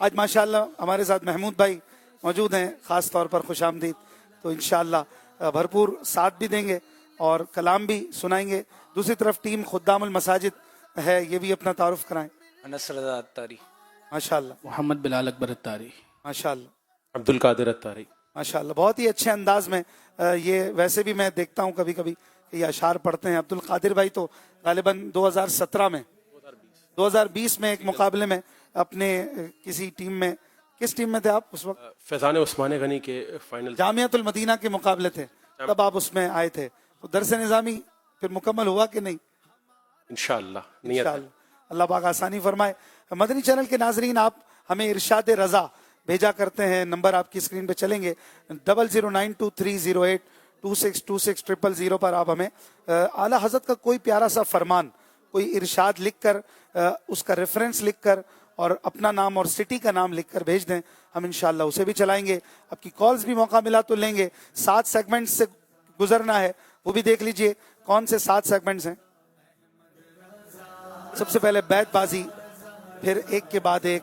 آج ماشاءاللہ ہمارے ساتھ محمود بھائی موجود ہیں، خاص طور پر خوش آمدید. تو انشاءاللہ بھرپور ساتھ بھی دیں گے اور کلام بھی سنائیں گے. دوسری طرف ٹیم خدام المساجد ہے، یہ بھی اپنا تعارف کرائیں. انس رضا اتاری، ماشاءاللہ محمد بلال اکبر اتاری، ماشاءاللہ عبد القادر اتاری. ماشاءاللہ بہت ہی اچھے انداز میں. یہ ویسے بھی میں دیکھتا ہوں کبھی کبھی کہ یہ اشعار پڑھتے ہیں. عبد القادر بھائی تو غالباً 2017 میں 2020 میں ایک مقابلے میں اپنے کسی ٹیم میں، کس ٹیم میں تھے آپ اس وقت؟ فیضان عثمان غنی کے فائنل جامعۃ المدینہ کے مقابلے تھے، تب آپ اس میں آئے تھے. تو درس نظامی پھر مکمل ہوا کہ نہیں؟ انشاءاللہ نیت ہے. انشاءاللہ اللہ پاک آسانی فرمائے. مدنی چینل کے ناظرین، آپ ہمیں ارشاد رضا بھیجا کرتے ہیں. نمبر آپ کی اسکرین پہ چلیں گے، 00923082626000 پر آپ ہمیں اعلیٰ حضرت کا کوئی پیارا سا فرمان، کوئی ارشاد لکھ کر، اس کا ریفرنس لکھ کر اور اپنا نام اور سٹی کا نام لکھ کر بھیج دیں. ہم انشاءاللہ اسے بھی چلائیں گے. آپ کی کالز بھی موقع ملا تو لیں گے. 7 سیگمنٹس سے گزرنا ہے، وہ بھی دیکھ لیجئے کون سے 7 سیگمنٹس ہیں. سب سے پہلے بیت بازی، پھر ایک کے بعد ایک،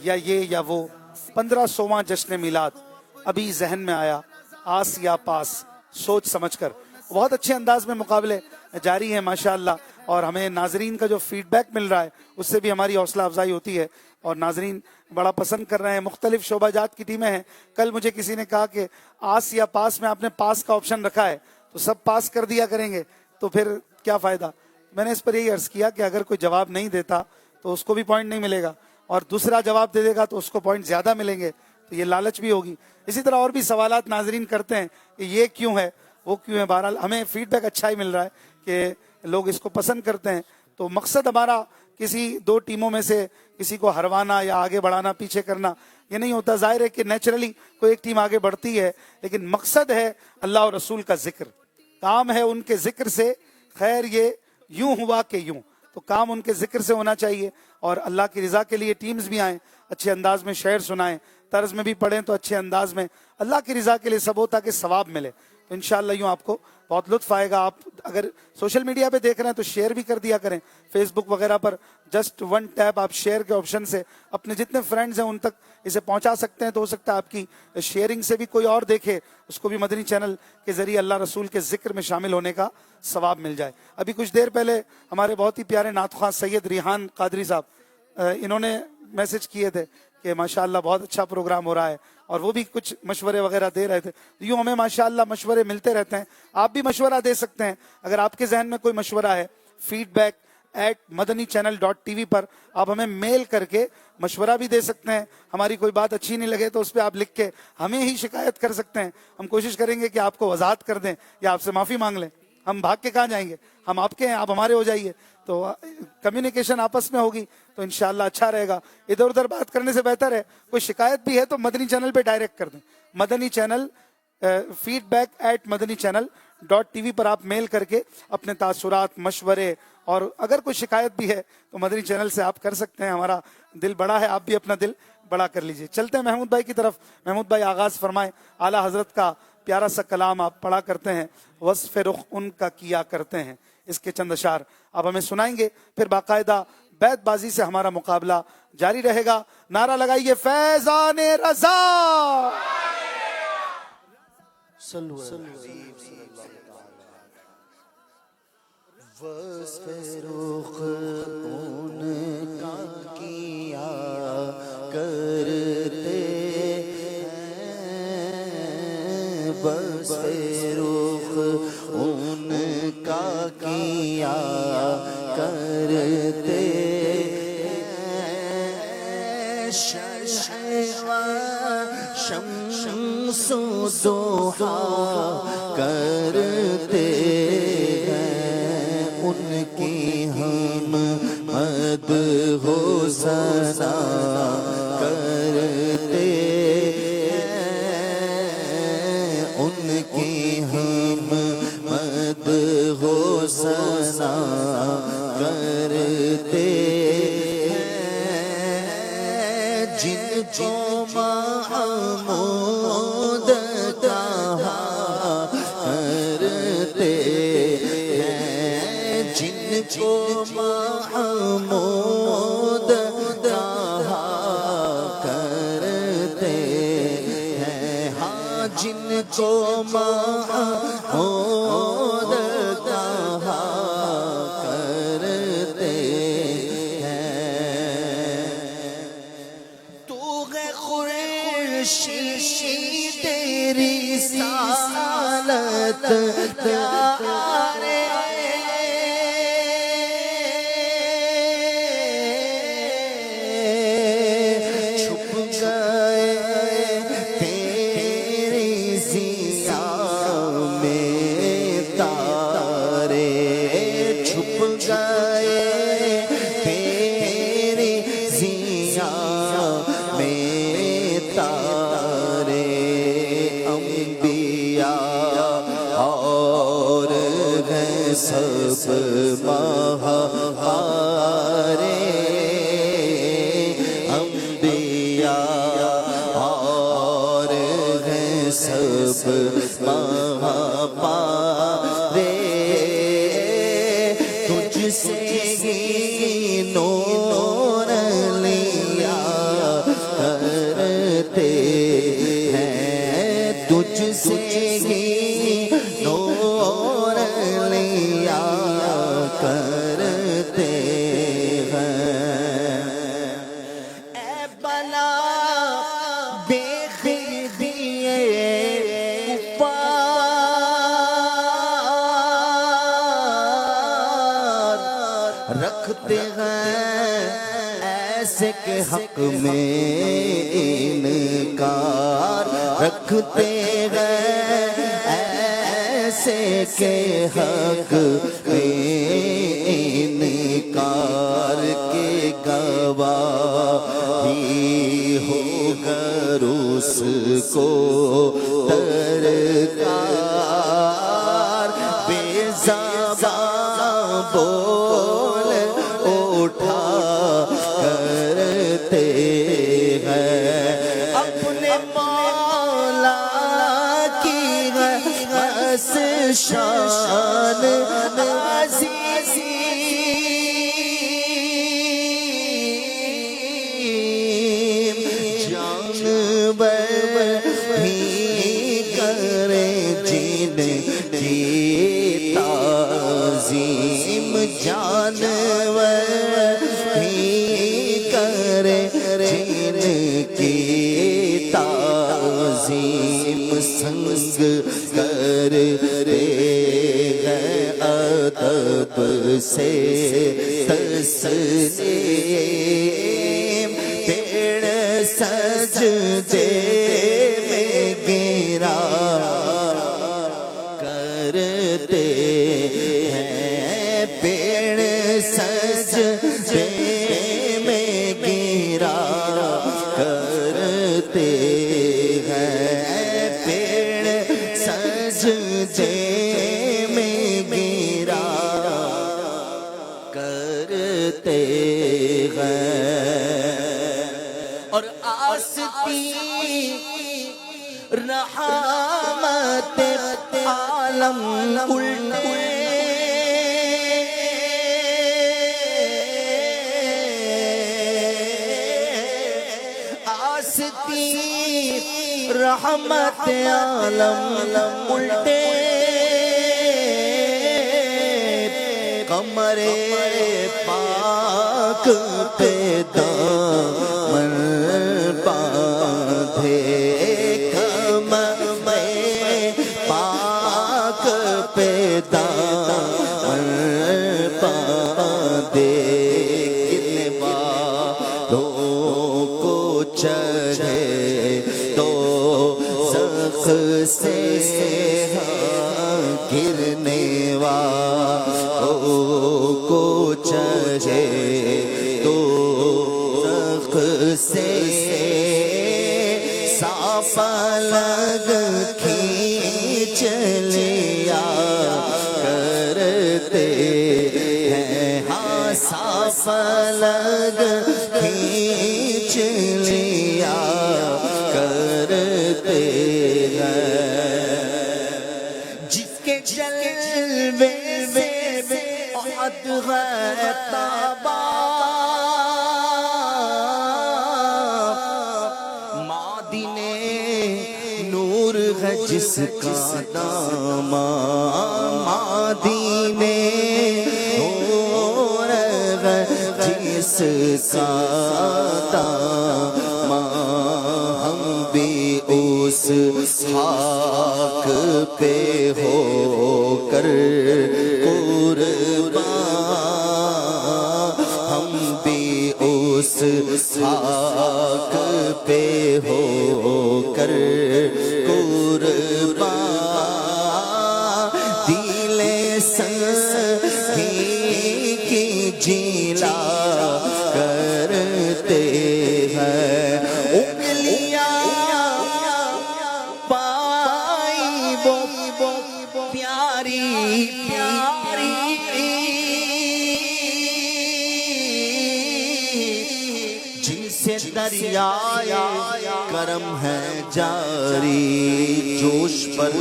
یا یہ یا وہ، 1500واں جشن میلاد، ابھی ذہن میں آیا، آس یا پاس، سوچ سمجھ کر. بہت اچھے انداز میں مقابلے جاری ہیں ماشاءاللہ. اور ہمیں ناظرین کا جو فیڈ بیک مل رہا ہے اس سے بھی ہماری حوصلہ افزائی ہوتی ہے اور ناظرین بڑا پسند کر رہے ہیں. مختلف شعبہ جات کی ٹیمیں ہیں. کل مجھے کسی نے کہا کہ آس یا پاس میں آپ نے پاس کا آپشن رکھا ہے تو سب پاس کر دیا کریں گے تو پھر کیا فائدہ. میں نے اس پر یہی عرض کیا کہ اگر کوئی جواب نہیں دیتا تو اس کو بھی پوائنٹ نہیں ملے گا، اور دوسرا جواب دے دے گا تو اس کو پوائنٹ زیادہ ملیں گے. تو یہ لالچ بھی ہوگی. اسی طرح اور بھی سوالات ناظرین کرتے ہیں کہ یہ کیوں ہے، وہ کیوں ہے. بہرحال ہمیں فیڈ بیک اچھا ہی مل رہا ہے کہ لوگ اس کو پسند کرتے ہیں. تو مقصد ہمارا کسی 2 ٹیموں میں سے کسی کو ہروانا یا آگے بڑھانا، پیچھے کرنا یہ نہیں ہوتا. ظاہر ہے کہ نیچرلی کوئی ایک ٹیم آگے بڑھتی ہے، لیکن مقصد ہے اللہ اور رسول کا ذکر. کام ہے ان کے ذکر سے، خیر یہ یوں ہوا کہ یوں. تو کام ان کے ذکر سے ہونا چاہیے اور اللہ کی رضا کے لیے ٹیمز بھی آئیں، اچھے انداز میں شعر سنائیں، طرز میں بھی پڑھیں تو اچھے انداز میں. اللہ کی رضا کے لیے سب ہو تاکہ ثواب ملے. تو انشاءاللہ یوں آپ کو بہت لطف آئے گا. آپ اگر سوشل میڈیا پہ دیکھ رہے ہیں تو شیئر بھی کر دیا کریں. فیس بک وغیرہ پر جسٹ 1 ٹیپ آپ شیئر کے آپشن سے اپنے جتنے فرینڈز ہیں ان تک اسے پہنچا سکتے ہیں. تو ہو سکتا ہے آپ کی شیئرنگ سے بھی کوئی اور دیکھے، اس کو بھی مدنی چینل کے ذریعے اللہ رسول کے ذکر میں شامل ہونے کا ثواب مل جائے. ابھی کچھ دیر پہلے ہمارے بہت ہی پیارے نعت خواں سید ریحان قادری صاحب، انہوں نے میسج کیے تھے کہ ماشاءاللہ بہت اچھا پروگرام ہو رہا ہے، اور وہ بھی کچھ مشورے وغیرہ دے رہے تھے. یوں ہمیں ماشاءاللہ مشورے ملتے رہتے ہیں. آپ بھی مشورہ دے سکتے ہیں. اگر آپ کے ذہن میں کوئی مشورہ ہے، feedback@madanichannel.tv پر آپ ہمیں میل کر کے مشورہ بھی دے سکتے ہیں. ہماری کوئی بات اچھی نہیں لگے تو اس پہ آپ لکھ کے ہمیں ہی شکایت کر سکتے ہیں. ہم کوشش کریں گے کہ آپ کو وضاحت کر دیں یا آپ سے معافی مانگ لیں. ہم بھاگ کے کہاں جائیں گے؟ ہم آپ کے ہیں، آپ ہمارے ہو جائیے. تو کمیونیکیشن آپس میں ہوگی تو انشاءاللہ اچھا رہے گا. ادھر ادھر بات کرنے سے بہتر ہے کوئی شکایت بھی ہے تو مدنی چینل پہ ڈائریکٹ کر دیں. مدنی چینل feedback@madanichannel.tv پر آپ میل کر کے اپنے تاثرات، مشورے، اور اگر کوئی شکایت بھی ہے تو مدنی چینل سے آپ کر سکتے ہیں. ہمارا دل بڑا ہے، آپ بھی اپنا دل بڑا کر لیجئے. چلتے ہیں محمود بھائی کی طرف. محمود بھائی آغاز فرمائیں. اعلیٰ حضرت کا پیارا سا کلام آپ پڑھا کرتے ہیں، وصف رخ ان کا کیا کرتے ہیں. اس کے چند اشعار آپ ہمیں سنائیں گے، پھر باقاعدہ بیت بازی سے ہمارا مقابلہ جاری رہے گا. نعرہ لگائیے فیضان رضا. وصف رخ ان کا کیا کرتے ہیں، وصف رخ ان کا کیا کرتے ہیں، شمس و ضحا کرتے ہیں، ان کی ہم مد ہو ثنا کرتے ہیں، ان کی ہم مد ہو ثنا کرتے ہیں، جن کو محمود کہا کرتے ہیں، جن کو محمود کہا کو محمود کہا کرتے ہیں تو ہے خورشید تیری رسالت پیارے سب مہارے انبیاء اور ہیں سب مہارے تجھ سے ہی نور لیا کرتے ہیں تجھ سے ہی نور لیا کرتے ہیں اے بلا بے خردیے کفار رکھتے ہیں ایسے کے حق میں انکار رکھتے ہیں ایسے کے حق میں انکار کے گواہی ہو کر اس کو درکار بے زبان بول اٹھا کرتے ہیں اپنے مولا کی بس شان عزیزی جانور بھی کرے جن کی تعظیم جانور بھی کرے جن کی تعظیم سنگ کر ادب سے تسلیم پیڑ سجدے میں گرا کرتے ہیں پیڑ سجدے میں گرا کرتے ہیں پیڑ سجدے کرتے ہیں اور آستی رحمت عالم الٹے آستی رحمت عالم الٹے قمر پاک پہ دامن باندھے قمر پاک پہ دامن باندھے کتنے باروں کو چڑھے تو زخ سے گرنے کو چڑھے تو زخ سے صاف لگ کھینچ لیا کرتے ہیں ہاں صاف لگ کھینچ لیا کرتے ہیں جس کے جلوے بہت ہے تابا مادینے نور ہے جس کا نام مدینے نور ہے جس کا دام ہم بھی اس خاک پہ ہو کر قربان ہم بھی اس خاک پہ ہو کر قربان دل سخی کی جیلا کرتے ہیں انگلیاں پائی وہ پیاری پیاری جن سے دریائے کرم ہے جاری جوش پر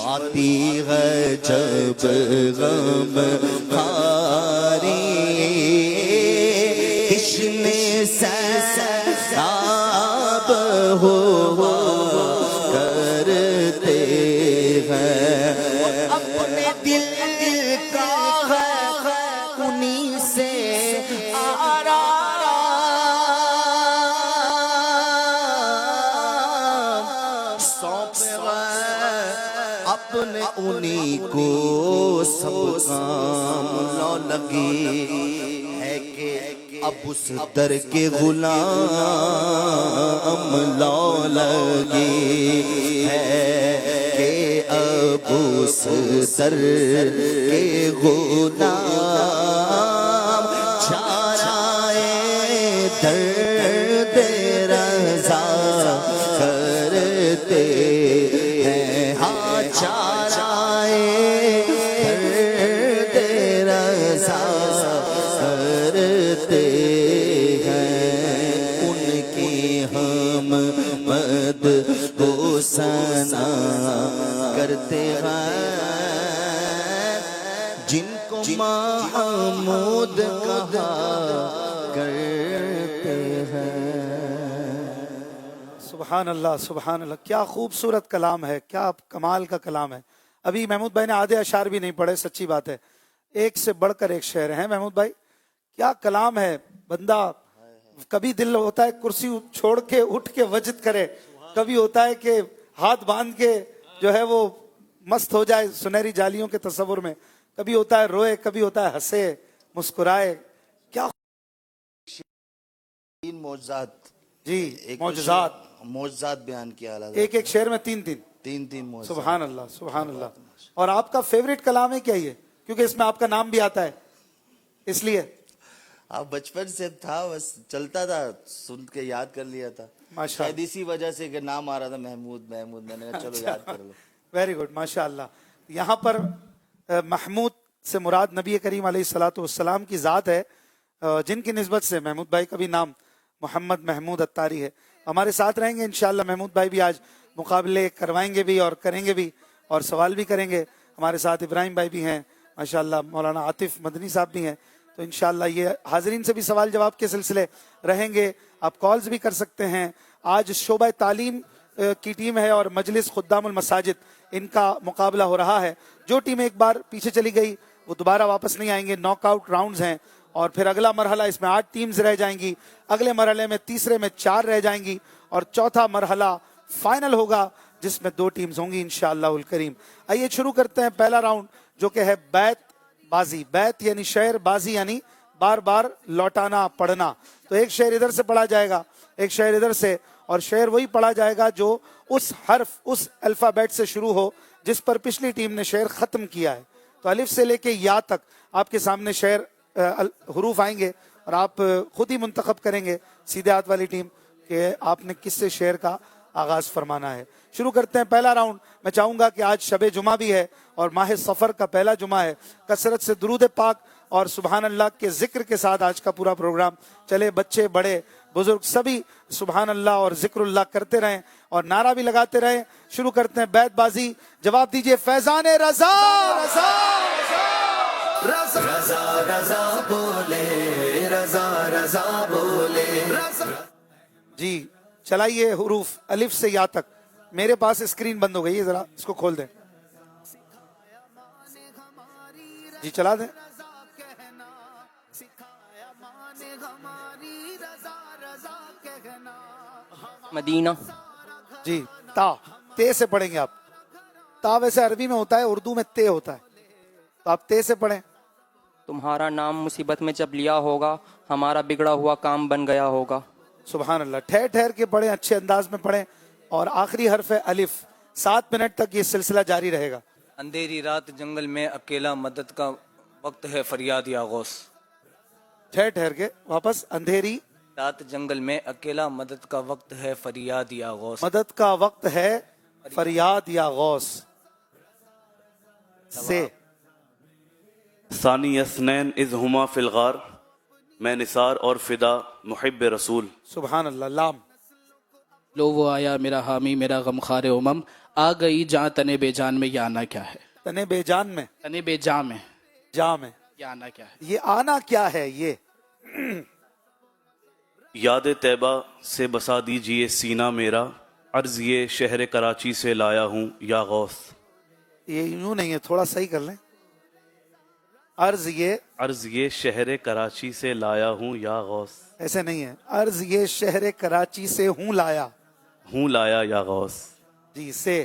آتی ہے جب غم خاری کشنے سیلاب ہو کرتے ہیں اپنے دل کا ہے انہیں سے اپنے انہی کو سب کام لو لگی ہے کہ اب اس در کے غلام لو لگی ہے کہ اب اس در کے غلام چارائے درد رضا کرتے چارائے درد رضا کرتے ہیں ان کی ہم مد کو ثنا کرتے ہیں جن کو محمود کہا کرتے ہیں سبحان اللہ سبحان اللہ، کیا خوبصورت کلام ہے، کیا کمال کا کلام ہے۔ ابھی محمود بھائی نے آدھے اشعار بھی نہیں پڑھے، سچی بات ہے، ایک سے بڑھ کر ایک شعر ہیں محمود بھائی، کیا کلام ہے۔ بندہ کبھی دل ہوتا ہے کرسی چھوڑ کے اٹھ کے وجد کرے، کبھی ہوتا ہے کہ ہاتھ باندھ کے جو ہے وہ مست ہو جائے سنہری جالیوں کے تصور میں، کبھی ہوتا ہے روئے، کبھی ہوتا ہے ہنسے مسکرائے۔ کیا تین معجزات جی معجزات بیان کیا اللہ ایک ایک شعر میں تین معجزات۔ سبحان اللہ سبحان اللہ۔ اور آپ کا فیوریٹ کلام ہے کیا یہ؟ کیونکہ اس میں آپ کا نام بھی آتا ہے اس لیے آپ بچپن سے تھا، بس چلتا تھا، سن کے یاد کر لیا تھا شاید اسی وجہ سے کہ نام آ رہا تھا محمود محمود، میں نے کہا چلو یاد کر لو۔ ویری گڈ ماشاء اللہ۔ یہاں پر محمود سے مراد نبی کریم علیہ الصلوۃ والسلام کی ذات ہے، جن کی نسبت سے محمود بھائی کا بھی نام محمد محمود اتاری ہے۔ ہمارے ساتھ رہیں گے انشاءاللہ، محمود بھائی بھی آج مقابلے کروائیں گے بھی اور کریں گے بھی اور سوال بھی کریں گے۔ ہمارے ساتھ ابراہیم بھائی بھی ہیں ماشاءاللہ، مولانا عاطف مدنی صاحب بھی ہیں، تو انشاءاللہ یہ حاضرین سے بھی سوال جواب کے سلسلے رہیں گے، آپ کالز بھی کر سکتے ہیں۔ آج شعبہ تعلیم کی ٹیم ہے اور مجلس خدام المساجد، ان کا مقابلہ ہو رہا ہے۔ جو ٹیم ایک بار پیچھے چلی گئی وہ دوبارہ واپس نہیں آئیں گے، ناک آؤٹ راؤنڈز ہیں، اور پھر اگلا مرحلہ اس میں 8 ٹیمز رہ جائیں گی، اگلے مرحلے میں تیسرے میں 4 رہ جائیں گی، اور چوتھا مرحلہ فائنل ہوگا جس میں 2 ٹیمز ہوں گی انشاءاللہ الکریم۔ آئیے شروع کرتے ہیں پہلا راؤنڈ، جو کہ ہے بیت بازی۔ بیت یعنی شعر، بازی یعنی بار بار لوٹانا پڑھنا۔ تو ایک شعر ادھر سے پڑھا جائے گا، ایک شعر ادھر سے، اور شعر وہی پڑھا جائے گا جو اس حرف، اس الفابیٹ سے شروع ہو جس پر پچھلی ٹیم نے شعر ختم کیا ہے۔ تو الف سے لے کے یا تک آپ کے سامنے شعر حروف آئیں گے، اور آپ خود ہی منتخب کریں گے، سیدھے ہاتھ والی ٹیم، کہ آپ نے کس سے شعر کا آغاز فرمانا ہے۔ شروع کرتے ہیں پہلا راؤنڈ۔ میں چاہوں گا کہ آج شب جمعہ بھی ہے اور ماہ صفر کا پہلا جمعہ ہے، کثرت سے درود پاک اور سبحان اللہ کے ذکر کے ساتھ آج کا پورا پروگرام چلے۔ بچے بڑے بزرگ سبھی سبحان اللہ اور ذکر اللہ کرتے رہیں اور نعرہ بھی لگاتے رہیں۔ شروع کرتے ہیں بیت بازی۔ جواب دیجئے فیضان رضا رضا رضا رضا رضا بولے، رضا رضا بولے۔ جی چلائیے حروف الف سے یا تک۔ میرے پاس اسکرین بند ہو گئی ہے, ذرا اس کو کھول دیں. جی چلا دیں. مدینہ. جی تا, تے سے پڑھیں گے آپ. تا ویسے عربی میں ہوتا ہے, اردو میں تے ہوتا ہے, تو آپ تے سے پڑھیں. تمہارا نام مصیبت میں جب لیا ہوگا, ہمارا بگڑا ہوا کام بن گیا ہوگا. سبحان اللہ. ٹھہر ٹھہر کے پڑھیں, اچھے انداز میں پڑھیں. اور آخری حرف ہے الف. 7 منٹ تک یہ سلسلہ جاری رہے گا. اندھیری رات جنگل میں اکیلا, مدد کا وقت ہے فریاد یا غوث. ٹھہر ٹھہر کے واپس. اندھیری رات جنگل میں اکیلا, مدد کا وقت ہے فریاد یا غوث. مدد کا وقت ہے فریاد یا غوث. سے ثانی اثنین اذ ہما فی الغار, میں نثار اور فدا محب رسول. سبحان اللہ. لام لو وہ آیا میرا حامی میرا غمخوار امم, آ گئی جہاں تنے بے جان میں یہ آنا کیا ہے. تنے بے جان میں, تنے بے جان میں جا میں, یہ آنا کیا ہے. یہ آنا کیا ہے. یہ یاد طیبہ سے بسا دیجئے سینہ میرا, عرض یہ شہر کراچی سے لایا ہوں یا غوث. یہ یوں نہیں ہے, تھوڑا صحیح کر لیں. عرض یہ شہر کراچی سے لایا ہوں یا غوث. ایسے نہیں ہے. عرض یہ شہر کراچی سے ہوں لایا یا غوث. جی. سے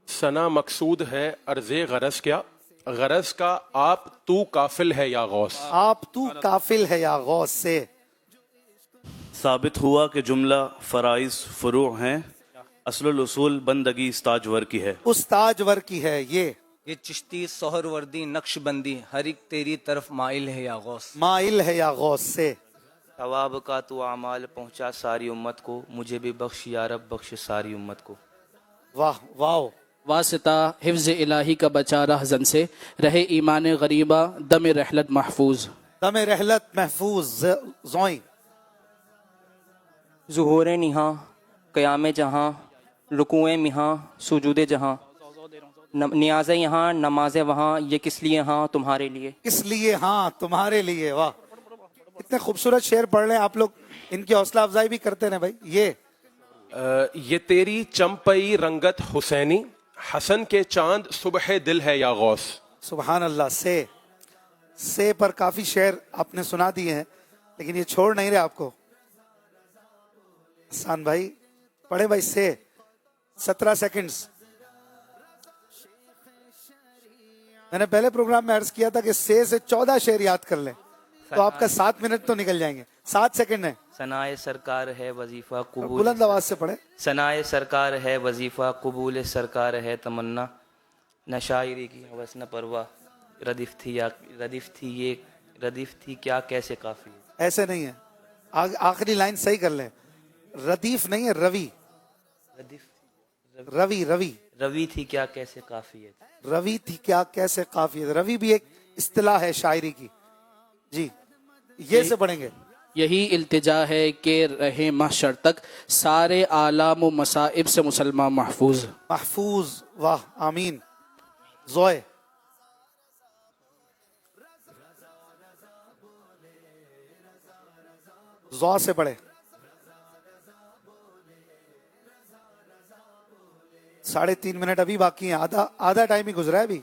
ثنا مقصود ہے, عرض غرض کیا, غرض کا آپ تو کافل ہے یا غوث. آپ تو کافل ہے یا غوث. سے ثابت ہوا کہ جملہ فرائض فروع ہیں, اصل الاصول بندگی استاجور کی ہے. استاجور کی ہے. یہ چشتی سہر وردی نقش بندی, ہر ایک تیری طرف مائل ہے یا غوث. مائل ہے یا غوث. سے ثواب کا تو اعمال پہنچا ساری امت کو, مجھے بھی بخش یا رب بخش ساری امت کو. واہ واو. واسطہ حفظ الہی کا بچا رہزن سے, رہے ایمان غریبہ دم رحلت محفوظ. دم رحلت محفوظ. زوئیں ظہور نہاں قیام جہاں, رکوع مہاں سجود جہاں, نیاز یہاں نماز وہاں, یہ کس لیے ہاں تمہارے لیے. اس لیے ہاں تمہارے لیے. واہ, اتنے خوبصورت شعر پڑھ لیں آپ لوگ, ان کی حوصلہ افزائی بھی کرتے رہیں بھائی. یہ تیری چمپئی رنگت حسینی, حسن کے چاند صبح دل ہے یا غوث. سبحان اللہ. سے پر کافی شعر آپ نے سنا دیے ہیں, لیکن یہ چھوڑ نہیں رہے آپ کو. حسان بھائی پڑھے بھائی. سے 17 سیکنڈز. میں نے پہلے پروگرام میں عرض کیا تھا کہ سے 14 شعر یاد کر لیں تو آپ کا 7 منٹ تو نکل جائیں گے. 7 سیکنڈ ہے. ثنائے سرکار ہے وظیفہ قبول, بلند آواز سے پڑھے. ثنائے سرکار ہے وظیفہ قبول سرکار ہے تمنا, نہ شاعری کی ہوس نہ پرواہ, ردیف تھی کیا کیسے کافی ہے. ایسے نہیں ہے, آخری لائن صحیح کر لیں. ردیف نہیں ہے, روی تھی کیا کیسے کافی ہے. روی تھی کیا کیسے کافی ہے. روی بھی ایک اصطلاح ہے شاعری کی. جی یہ سے پڑھیں گے. یہی التجا ہے کہ رہے محشر تک, سارے آلام و مصائب سے مسلمان محفوظ. واہ آمین. زوئے زو سے پڑھے. 3.5 منٹ ابھی باقی ہیں, آدھا ٹائم ہی گزرا ہے ابھی.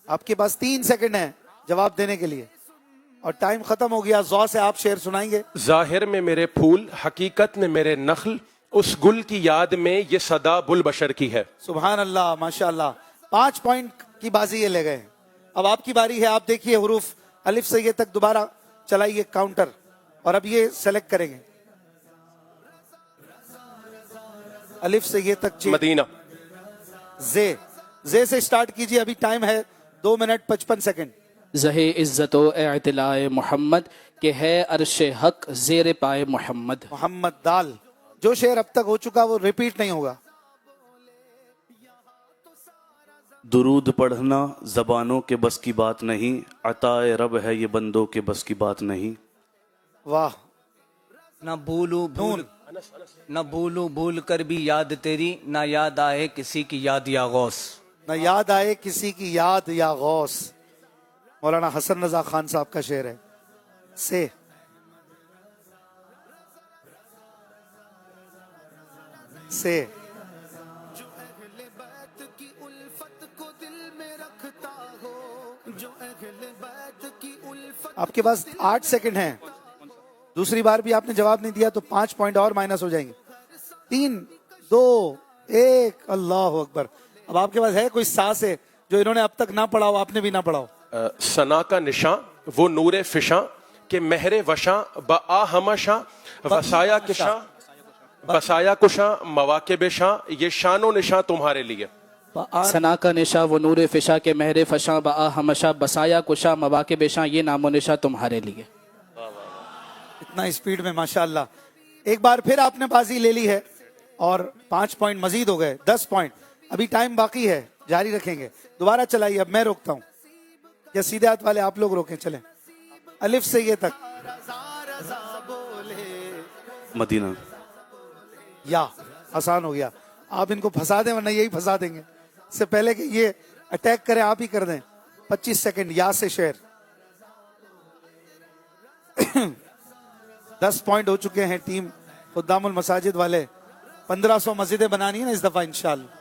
آپ کے پاس 3 سیکنڈ ہیں جواب دینے کے لیے اور ٹائم ختم ہو گیا. زو سے آپ شعر سنائیں گے. ظاہر میں میرے پھول, حقیقت میں میرے نخل, اس گل کی یاد میں یہ صدا بل بشر کی ہے. سبحان اللہ, ماشاء اللہ. 5 پوائنٹ کی بازی یہ لے گئے. اب آپ کی باری ہے. آپ دیکھیے حروف الف سے یہ تک دوبارہ چلائیے کاؤنٹر, اور اب یہ سلیکٹ کریں گے. الف سے یہ تک مدینہ. زے سے سٹارٹ کیجئے. ابھی ٹائم ہے 2 منٹ 55 سیکنڈ. زہ عزت و اعتلاء محمد, کہ ہے عرش حق زیر پائے محمد. محمد. دال. جو شعر اب تک ہو چکا وہ ریپیٹ نہیں ہوگا. درود پڑھنا زبانوں کے بس کی بات نہیں, عطائے رب ہے یہ بندوں کے بس کی بات نہیں. واہ. نہ بھولو بھول کر بھی یاد تیری, نہ یاد آئے کسی کی یاد یا غوث. نہ یاد آئے کسی کی یاد یا غوث. مولانا حسن رضا خان صاحب کا شعر ہے. سے سے. آپ کے پاس 8 سیکنڈ ہیں. دوسری بار بھی آپ نے جواب نہیں دیا تو 5 پوائنٹ اور مائنس ہو جائیں گے. 3 2 1. اللہ اکبر. اب آپ کے پاس ہے کوئی ساس ہے جو انہوں نے اب تک نہ پڑھا ہو, آپ نے بھی نہ پڑھا ہو؟ سنا کا نشاں وہ نور فشاں کہ مہر وشاں با ہمشاں وسایا کشاں بسایا کشاں مواقب شاں یہ شان و نشاں تمہارے لیے. ثنا کا نشا وہ نور فشاں کے مہر فشاں با ہمشا بسایا کشا مواقب شاں یہ نام و نشا تمہارے لیے. اتنا اسپیڈ میں ماشاءاللہ. ایک بار پھر آپ نے بازی لے لی ہے اور 5 پوائنٹ مزید ہو گئے. 10 پوائنٹ. ابھی ٹائم باقی ہے, جاری رکھیں گے. دوبارہ چلائیے. اب میں روکتا ہوں یا سیدھے ہاتھ والے آپ لوگ روکیں؟ چلیں. الف سے یہ تک. مدینہ. یا آسان ہو گیا. آپ ان کو پھنسا دیں ورنہ یہی پھنسا دیں گے. اس سے پہلے کہ یہ اٹیک کریں آپ ہی کر دیں. 25 سیکنڈ. یا سے شعر. 10 پوائنٹ ہو چکے ہیں ٹیم خدام المساجد والے. 1500 مسجدیں بنانی ہیں نا اس دفعہ انشاءاللہ.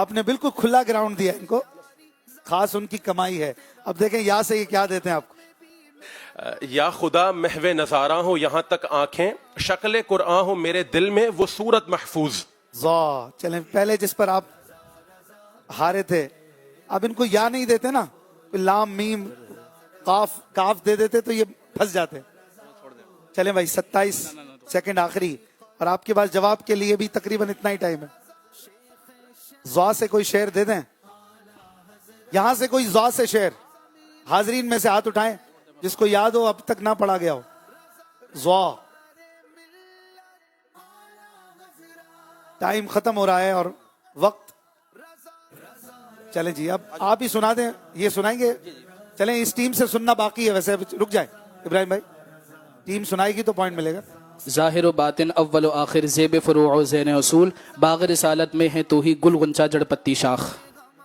آپ نے بالکل کھلا گراؤنڈ دیا ان کو, خاص ان کی کمائی ہے. اب دیکھیں یا سے یہ کیا دیتے ہیں آپ کو. یا خدا محو نظارہ ہو یہاں تک آنکھیں شکل قرآن ہو میرے دل میں وہ صورت محفوظ. چلیں پہلے جس پر آپ ہارے تھے اب ان کو یا نہیں دیتے نا, لام میم کاف دے دیتے تو یہ پھنس جاتے. چلیں بھائی 27 سیکنڈ آخری, اور آپ کے پاس جواب کے لیے بھی تقریباً اتنا ہی ٹائم ہے. زوا سے کوئی شعر دے دیں. یہاں سے کوئی زوا سے شعر. حاضرین میں سے ہاتھ اٹھائیں جس کو یاد ہو اب تک نہ پڑھا گیا ہو. زوا. ٹائم ختم ہو رہا ہے اور وقت. چلیں جی اب آپ ہی سنا دیں. یہ سنائیں گے؟ چلیں اس ٹیم سے سننا باقی ہے ویسے. رک جائیں ابراہیم بھائی, ٹیم سنائے گی تو پوائنٹ ملے گا. ظاہر و باطن اول و آخر زیب فروع و زین اصول باغ رسالت میں ہے تو ہی گل غنچہ جڑ پتی شاخ.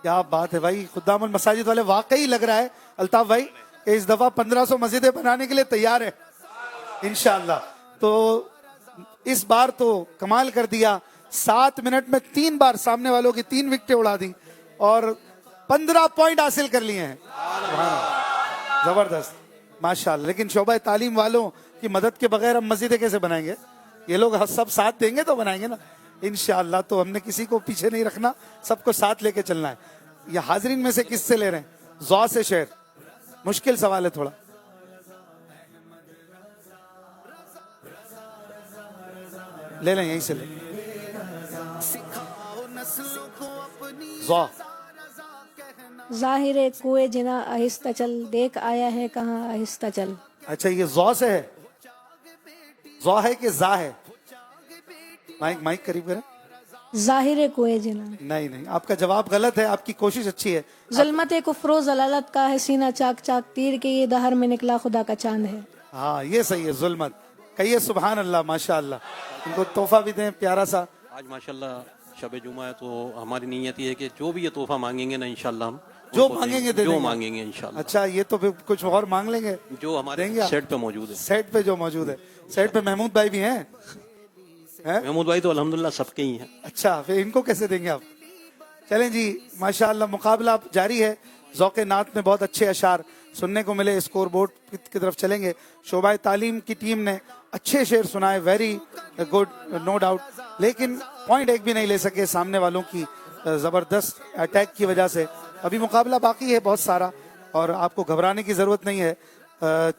کیا بات ہے بھائی. خدام المساجد والے واقعی لگ رہا ہے الطاف بھائی کہ اس دفعہ 1500 مسجدیں بنانے کے لیے تیار ہے انشاءاللہ. تو اس بار تو کمال کر دیا. 7 منٹ میں 3 بار سامنے والوں کی 3 وکٹیں اڑا دی اور 15 پوائنٹ حاصل کر لیے ہیں. زبردست ماشاءاللہ. لیکن شعبہ تعلیم والوں کی مدد کے بغیر ہم مسجدیں کیسے بنائیں گے؟ یہ لوگ سب ساتھ دیں گے تو بنائیں گے نا انشاءاللہ. تو ہم نے کسی کو پیچھے نہیں رکھنا, سب کو ساتھ لے کے چلنا ہے. یہ حاضرین میں سے کس سے لے رہے ہیں؟ زوا سے شعر. مشکل سوال ہے تھوڑا. لے لیں یہیں سے لیں. زوا. ظاہر کوئے جنا آہستہ چل دیکھ آیا ہے کہاں آہستہ چل. اچھا یہ زوا سے ہے. زوا ہے کہ زا ہے؟ مائک قریب کریں. ظاہر کوئے جنا. نہیں آپ کا جواب غلط ہے. آپ کی کوشش اچھی ہے. ظلمت کفر و ضلالت کا ہے سینہ چاک چاک تیر کے یہ دہر میں نکلا خدا کا چاند ہے. ہاں یہ صحیح ہے. ظلمت. کہیے سبحان اللہ. ماشاءاللہ. ان کو تحفہ بھی دیں پیارا سا. آج ماشاءاللہ شب جمعہ ہے تو ہماری نیت یہ ہے کہ جو بھی یہ تحفہ مانگیں گے نا انشاءاللہ ہم جو مانگیں گے جو مانگیں گے انشاءاللہ. اچھا یہ تو پھر کچھ اور مانگ لیں گے جو ہمارے سیٹ پہ موجود ہے. سیٹ پہ جو موجود ہے. سیٹ پہ محمود بھائی بھی ہیں. محمود بھائی تو الحمدللہ سب کے ہی ہیں. اچھا پھر ان کو کیسے دیں گے آپ؟ چلیں جی ماشاءاللہ مقابلہ جاری ہے. ذوق نعت میں بہت اچھے اشعار سننے کو ملے. اسکور بورڈ کی طرف چلیں گے. شعبہ تعلیم کی ٹیم نے اچھے شعر سنائے. Very good no doubt. لیکن پوائنٹ ایک بھی نہیں لے سکے سامنے والوں کی زبردست اٹیک کی وجہ سے. ابھی مقابلہ باقی ہے بہت سارا اور آپ کو گھبرانے کی ضرورت نہیں ہے.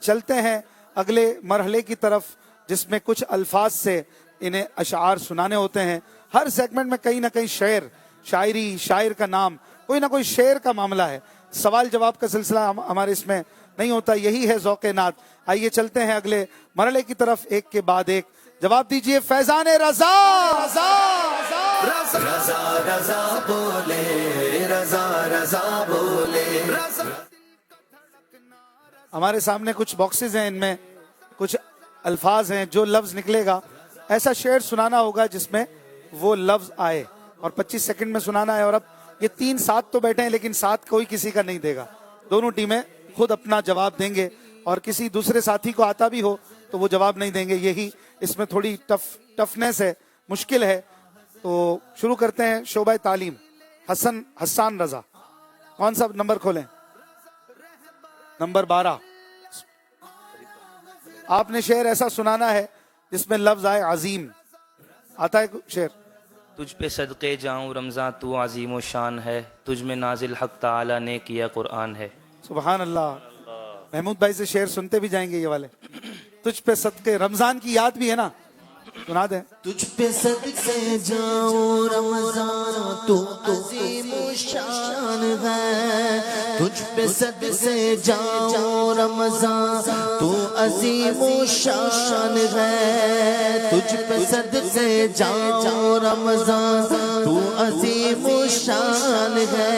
چلتے ہیں اگلے مرحلے کی طرف جس میں کچھ الفاظ سے انہیں اشعار سنانے ہوتے ہیں. ہر سیگمنٹ میں کہیں نہ کہیں شعر, شاعری, شاعر کا نام, کوئی نہ کوئی شعر کا معاملہ ہے. سوال جواب کا سلسلہ ہمارے اس میں نہیں ہوتا. یہی ہے ذوق نعت. آئیے چلتے ہیں اگلے مرحلے کی طرف. ایک کے بعد ایک جواب دیجئے. فیضان رضا. رضا رضا بولے, رضا رضا بولے. ہمارے سامنے کچھ باکسز ہیں, ان میں کچھ الفاظ ہیں. جو لفظ نکلے گا ایسا شعر سنانا ہوگا جس میں وہ لفظ آئے اور 25 سیکنڈ میں سنانا ہے. اور اب یہ 3 ساتھ تو بیٹھے ہیں لیکن ساتھ کوئی کسی کا نہیں دے گا. دونوں ٹیمیں خود اپنا جواب دیں گے اور کسی دوسرے ساتھی کو آتا بھی ہو تو وہ جواب نہیں دیں گے. یہی اس میں تھوڑی ٹفنس ہے, مشکل ہے. تو شروع کرتے ہیں شعبہ تعلیم. حسان رضا, کون سا نمبر کھولیں؟ نمبر 12. آپ نے شعر ایسا سنانا ہے جس میں لفظ آئے عظیم. آتا ہے شعر؟ تجھ پہ صدقے جاؤں رمضان تو عظیم و شان ہے, تجھ میں نازل حق تعالی نے کیا قرآن ہے. سبحان اللہ. محمود بھائی سے شعر سنتے بھی جائیں گے یہ والے. تجھ پہ صدقے, رمضان کی یاد بھی ہے نا, سنا دیں. تجھ پہ صدقے جاؤں رمضان تو عظیم و شان ہے, تجھ پہ صدقے جاؤں رمضان تو عظیم و شان ہے, تجھ پہ صدقے جاؤں رمضان تو عظیم و شان ہے.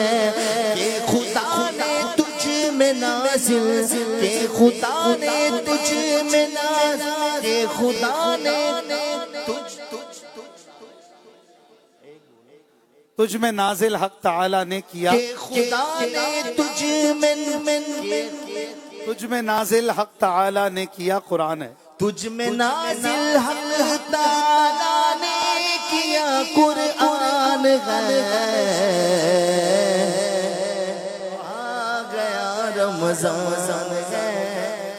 کہ خدا نے تجھ میں نازل, کہ خدا نے تجھ میں نازل, کہ خدا نے تجھ میں نازل حق تعالی نے کیا, خدا نے تجھ میں نازل حق تعالی نے کیا قرآن ہے. تجھ میں نازل حق تعالی نے کیا قرآن ہے. آ گیا رمضان ہے,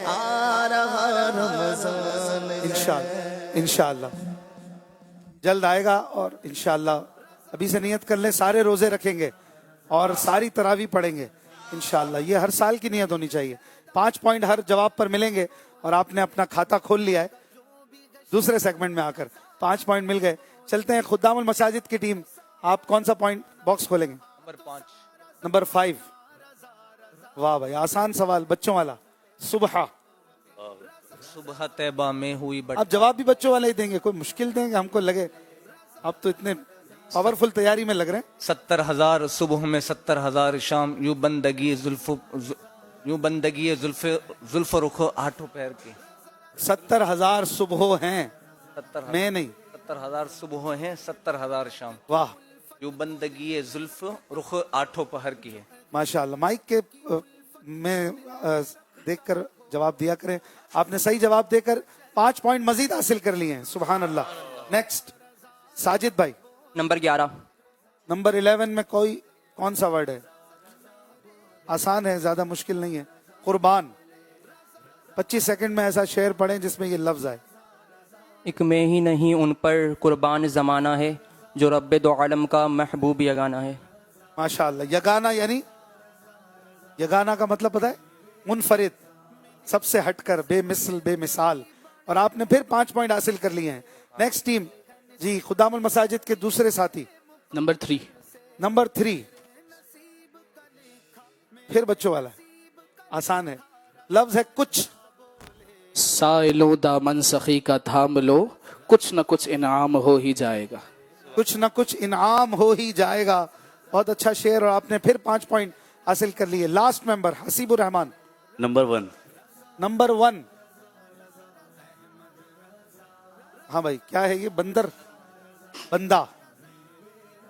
آ رہا رمضان. انشاءاللہ جلد آئے گا. اور انشاءاللہ ابھی سے نیت کر لیں, سارے روزے رکھیں گے اور ساری تراویح پڑھیں گے انشاءاللہ. یہ ہر سال کی نیت ہونی چاہیے. 5 پوائنٹ ہر جواب پر ملیں گے اور آپ نے اپنا کھاتا کھول لیا ہے دوسرے سیگمنٹ میں آ کر. 5 پوائنٹ مل گئے. چلتے ہیں خدام المساجد کی ٹیم, آپ کون سا پوائنٹ باکس کھولیں گے؟ نمبر 5. واہ بھائی, آسان سوال بچوں والا. صبح طیبہ میں ہوئی آپ جواب بھی بچوں والے ہی دیں گے, کوئی مشکل دیں گے ہم کو لگے. آپ تو اتنے پاورفل تیاری میں لگ رہے ہیں. 70,000 صبح میں 70,000 شام, یوں بندگی زلف رخ آٹھوں پیر کی. 70,000 صبح ہیں, میں نہیں. 70,000 صبح ہیں, 70,000 شام. واہ. یوں بندگی زلف رخ آٹھوں پہر کی ہے. ماشاءاللہ. مائک کے میں دیکھ کر جواب دیا کریں. آپ نے صحیح جواب دے کر 5 پوائنٹ مزید حاصل کر لیے ہیں. سبحان اللہ. نیکسٹ ساجد بھائی. نمبر 11. نمبر 11 میں کون سا ورڈ ہے؟ آسان ہے, زیادہ مشکل نہیں ہے. قربان. 25 سیکنڈ میں ایسا شعر پڑھیں جس میں یہ لفظ آئے. ایک میں ہی نہیں ان پر قربان زمانہ ہے, جو رب دو عالم کا محبوب یگانہ ہے. ماشاءاللہ. یگانہ یعنی, یگانہ کا مطلب پتہ ہے؟ منفرد, سب سے ہٹ کر, بے مثل بے مثال. اور آپ نے پھر 5 پوائنٹ حاصل کر لیے ہیں. نیکسٹ ٹیم جی, خدام المساجد کے دوسرے ساتھی. نمبر 3. نمبر 3 پھر بچوں والا, آسان ہے. لفظ ہے کچھ. سائلو دامن سخی کا تھام لو, کچھ نہ کچھ انعام ہو ہی جائے گا. کچھ نہ کچھ انعام ہو ہی جائے گا. بہت اچھا شعر, اور آپ نے پھر 5 پوائنٹ حاصل کر لیے. لاسٹ ممبر حسیب الرحمان. نمبر 1. نمبر 1. ہاں بھائی, کیا ہے یہ؟ بندر, بندہ,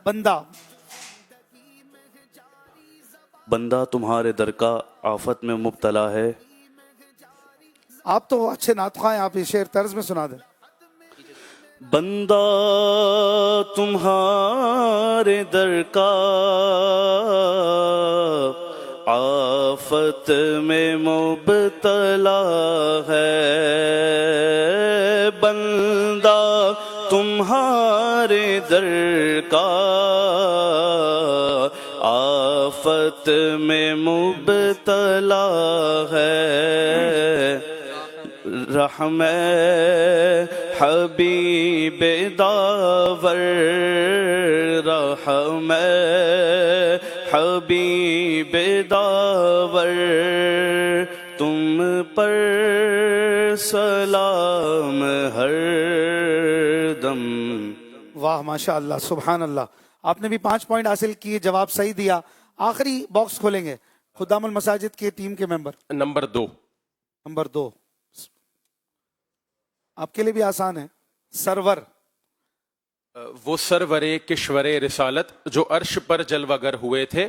بندہ. بندہ تمہارے در کا آفت میں مبتلا ہے. آپ تو اچھے ناطقہ ہیں, آپ یہ شعر طرز میں سنا دیں. بندہ تمہارے در کا آفت میں مبتلا ہے. بندہ تمہارے در کا آفت میں مبتلا ہے. رحم حبیب داور, رحم حبیب داور, تم پر سلام ہر دم. واہ ماشاء اللہ, سبحان اللہ. آپ نے بھی 5 پوائنٹ حاصل کیے, جواب صحیح دیا. آخری باکس کھولیں گے خدام المساجد کے ٹیم کے ممبر. نمبر 2. نمبر 2 آپ کے لیے بھی آسان ہے. سرور. وہ سرور کشور رسالت جو عرش پر جلوہ گر ہوئے تھے,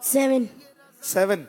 7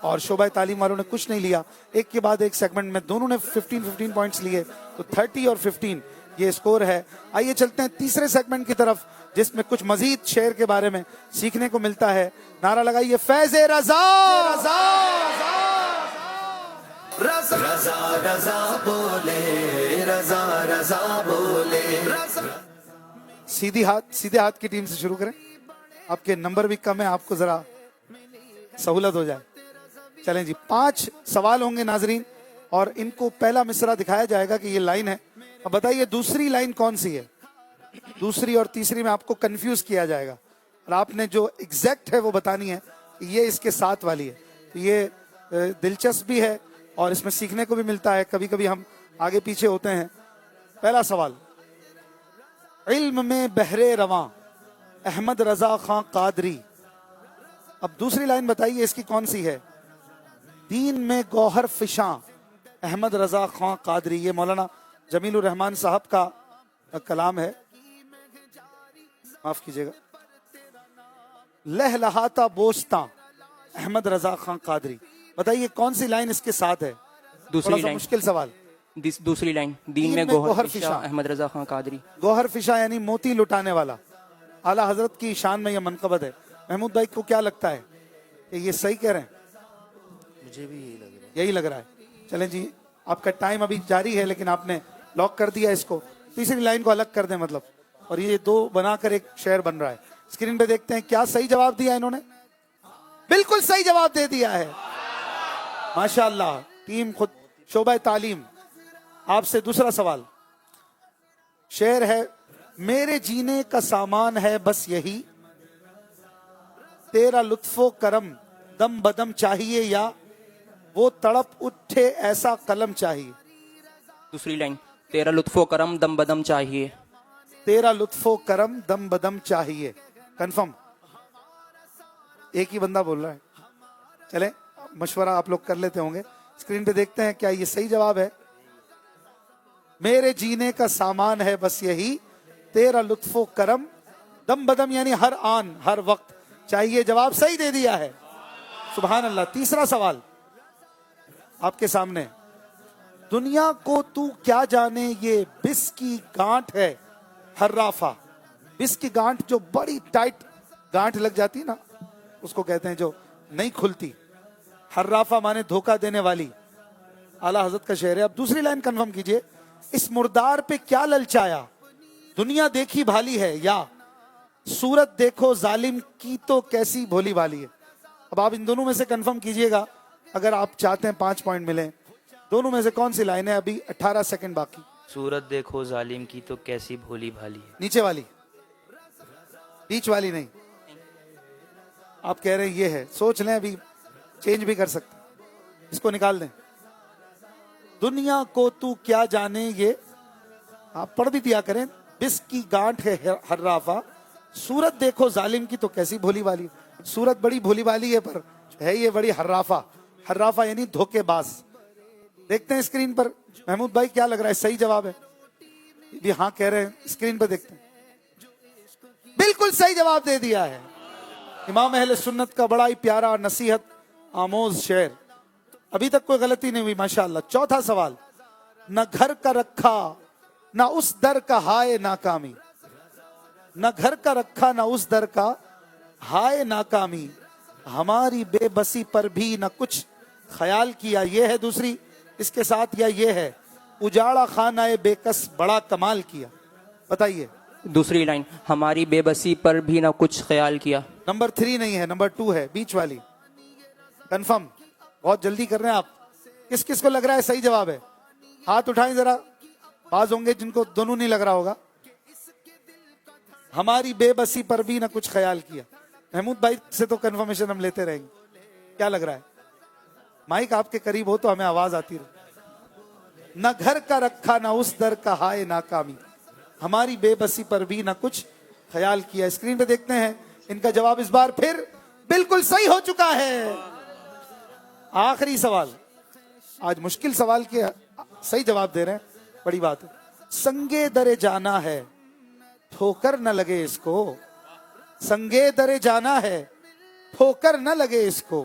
اور شعبہ تعلیم والوں نے کچھ نہیں لیا. ایک کے بعد ایک سیگمنٹ میں دونوں نے 15 پوائنٹس لیے, تو 30 اور 15 یہ اسکور ہے. آئیے چلتے ہیں تیسرے سیگمنٹ کی طرف, جس میں کچھ مزید شعر کے بارے میں سیکھنے کو ملتا ہے. نعرہ لگائیے فیض رضا. رضا رضا بولے, رضا رضا بولے. سیدھے ہاتھ کی ٹیم سے شروع کریں. آپ کے نمبر بھی کم ہے, آپ کو ذرا سہولت ہو جائے. چلیں جی, 5 سوال ہوں گے ناظرین, اور ان کو پہلا مصرع دکھایا جائے گا کہ یہ لائن ہے. اب بتائیے دوسری لائن کون سی ہے. دوسری اور تیسری میں آپ کو کنفیوز کیا جائے گا, اور آپ نے جو ایگزیکٹ ہے وہ بتانی ہے. یہ اس کے ساتھ والی ہے. تو یہ دلچسپ بھی ہے اور اس میں سیکھنے کو بھی ملتا ہے. کبھی کبھی ہم آگے پیچھے ہوتے ہیں. پہلا سوال, علم میں بحرے رواں احمد رضا خان قادری. اب دوسری لائن بتائیے اس کی کون سی ہے. دین میں گوہر فشاں احمد رضا خان قادری. یہ مولانا جمیل الرحمان صاحب کا کلام ہے, معاف کیجیے گا. لہ لہاتا بوستاں احمد رضا خان قادری. بتائیے کون سی لائن اس کے ساتھ ہے. دوسری لائن. مشکل سوال. دوسری لائن, دین میں گوہر فشاں احمد رضا خان قادری. گوہر فشاں یعنی موتی لٹانے والا. اعلیٰ حضرت کی شان میں یہ منقبت ہے. محمود بھائی کو کیا لگتا ہے کہ یہ صحیح کہہ رہے ہیں؟ مجھے بھی یہی لگ رہا ہے. چلیں جی, آپ کا ٹائم ابھی جاری ہے, لیکن آپ نے لاک کر دیا اس کو. تیسری لائن کو الگ کر دیں مطلب, اور یہ 2 بنا کر ایک شعر بن رہا ہے. اسکرین پہ دیکھتے ہیں کیا صحیح جواب دیا انہوں نے. بالکل صحیح جواب دے دیا ہے, ماشاءاللہ. ٹیم خود شعبہ تعلیم. آپ سے دوسرا سوال. شعر ہے, میرے جینے کا سامان ہے بس یہی, تیرا لطف و کرم دم بدم چاہیے, یا وہ تڑپ اٹھے ایسا قلم چاہیے. دوسری لائن, تیرا لطف و کرم دم بدم چاہیے. تیرا لطف و کرم دم بدم چاہیے. کنفرم. ایک ہی بندہ بول رہا ہے. چلیں مشورہ آپ لوگ کر لیتے ہوں گے. اسکرین پہ دیکھتے ہیں کیا یہ صحیح جواب ہے. میرے جینے کا سامان ہے بس یہی, تیرا لطف و کرم دم بدم یعنی ہر آن ہر وقت چاہیے. جواب صحیح دے دیا ہے, سبحان اللہ. تیسرا سوال آپ کے سامنے. دنیا کو تو کیا جانے یہ بس کی گانٹ ہے حرافہ. بس کی گانٹ جو بڑی ٹائٹ گانٹ لگ جاتی نا, اس کو کہتے ہیں جو نہیں کھلتی. حرافہ مانے دھوکہ دینے والی. اعلیٰ حضرت کا شعر ہے. اب دوسری لائن کنفرم کیجئے. اس مردار پہ کیا للچایا, دنیا دیکھی بھالی ہے, یا صورت دیکھو ظالم کی تو کیسی بھولی بھالی ہے. اب آپ ان دونوں میں سے کنفرم کیجئے گا, اگر آپ چاہتے ہیں 5 پوائنٹ ملیں. دونوں میں سے کون سی لائن ہے. ابھی 18 سیکنڈ باقی. صورت دیکھو ظالم کی تو کیسی بھولی بھالی ہے. نیچے والی, بیچ والی نہیں. آپ کہہ رہے ہیں یہ ہے, سوچ لیں, ابھی چینج بھی کر سکتے. اس کو نکال دیں. دنیا کو تو کیا جانے یہ, آپ پڑھ بھی دیا کریں. بس کی گانٹ ہے حرافہ, صورت دیکھو ظالم کی تو کیسی بھولی والی. صورت بڑی بھولی والی ہے, پر ہے یہ بڑی حرافہ. حرافہ یعنی دھوکے باز. دیکھتے ہیں اسکرین پر محمود بھائی کیا لگ رہا ہے صحیح جواب ہے. بھی ہاں کہہ رہے ہیں. اسکرین پر دیکھتے ہیں. بالکل صحیح جواب دے دیا ہے. امام اہل سنت کا بڑا ہی پیارا نصیحت آموز شعر. ابھی تک کوئی غلطی نہیں ہوئی ماشاءاللہ. چوتھا سوال. نہ گھر کا رکھا نہ اس در کا ہائے ناکامی. نہ گھر کا رکھا نہ اس در کا ہائے ناکامی, ہماری بے بسی پر بھی نہ کچھ خیال کیا. یہ ہے دوسری اس کے ساتھ, یا یہ ہے اجاڑا خانہ بے کس بڑا کمال کیا. بتائیے. دوسری لائن, ہماری بے بسی پر بھی نہ کچھ خیال کیا. نمبر 3 نہیں ہے, نمبر 2 ہے, بیچ والی. کنفرم. بہت جلدی کر رہے ہیں آپ. کس کس کو لگ رہا ہے صحیح جواب ہے, ہاتھ اٹھائیں ذرا. بعض ہوں گے جن کو دونوں نہیں لگ رہا ہوگا. ہماری بے بسی پر بھی نہ کچھ خیال کیا. محمود بھائی سے تو کنفرمیشن ہم لیتے رہیں گے. کیا لگ رہا ہے. مائک آپ کے قریب ہو تو ہمیں آواز آتی رہے. نہ گھر کا رکھا نہ اس در کا ہائے ناکامی, ہماری بے بسی پر بھی نہ کچھ خیال کیا. اسکرین پہ دیکھتے ہیں ان کا جواب اس بار پھر بالکل صحیح ہو چکا ہے. آخری سوال. آج مشکل سوال کے صحیح جواب دے رہے ہیں, بڑی بات ہے. سنگے درے جانا ہے ٹھوکر نہ لگے اس کو. سنگے درے جانا ہے ٹھوکر نہ لگے اس کو,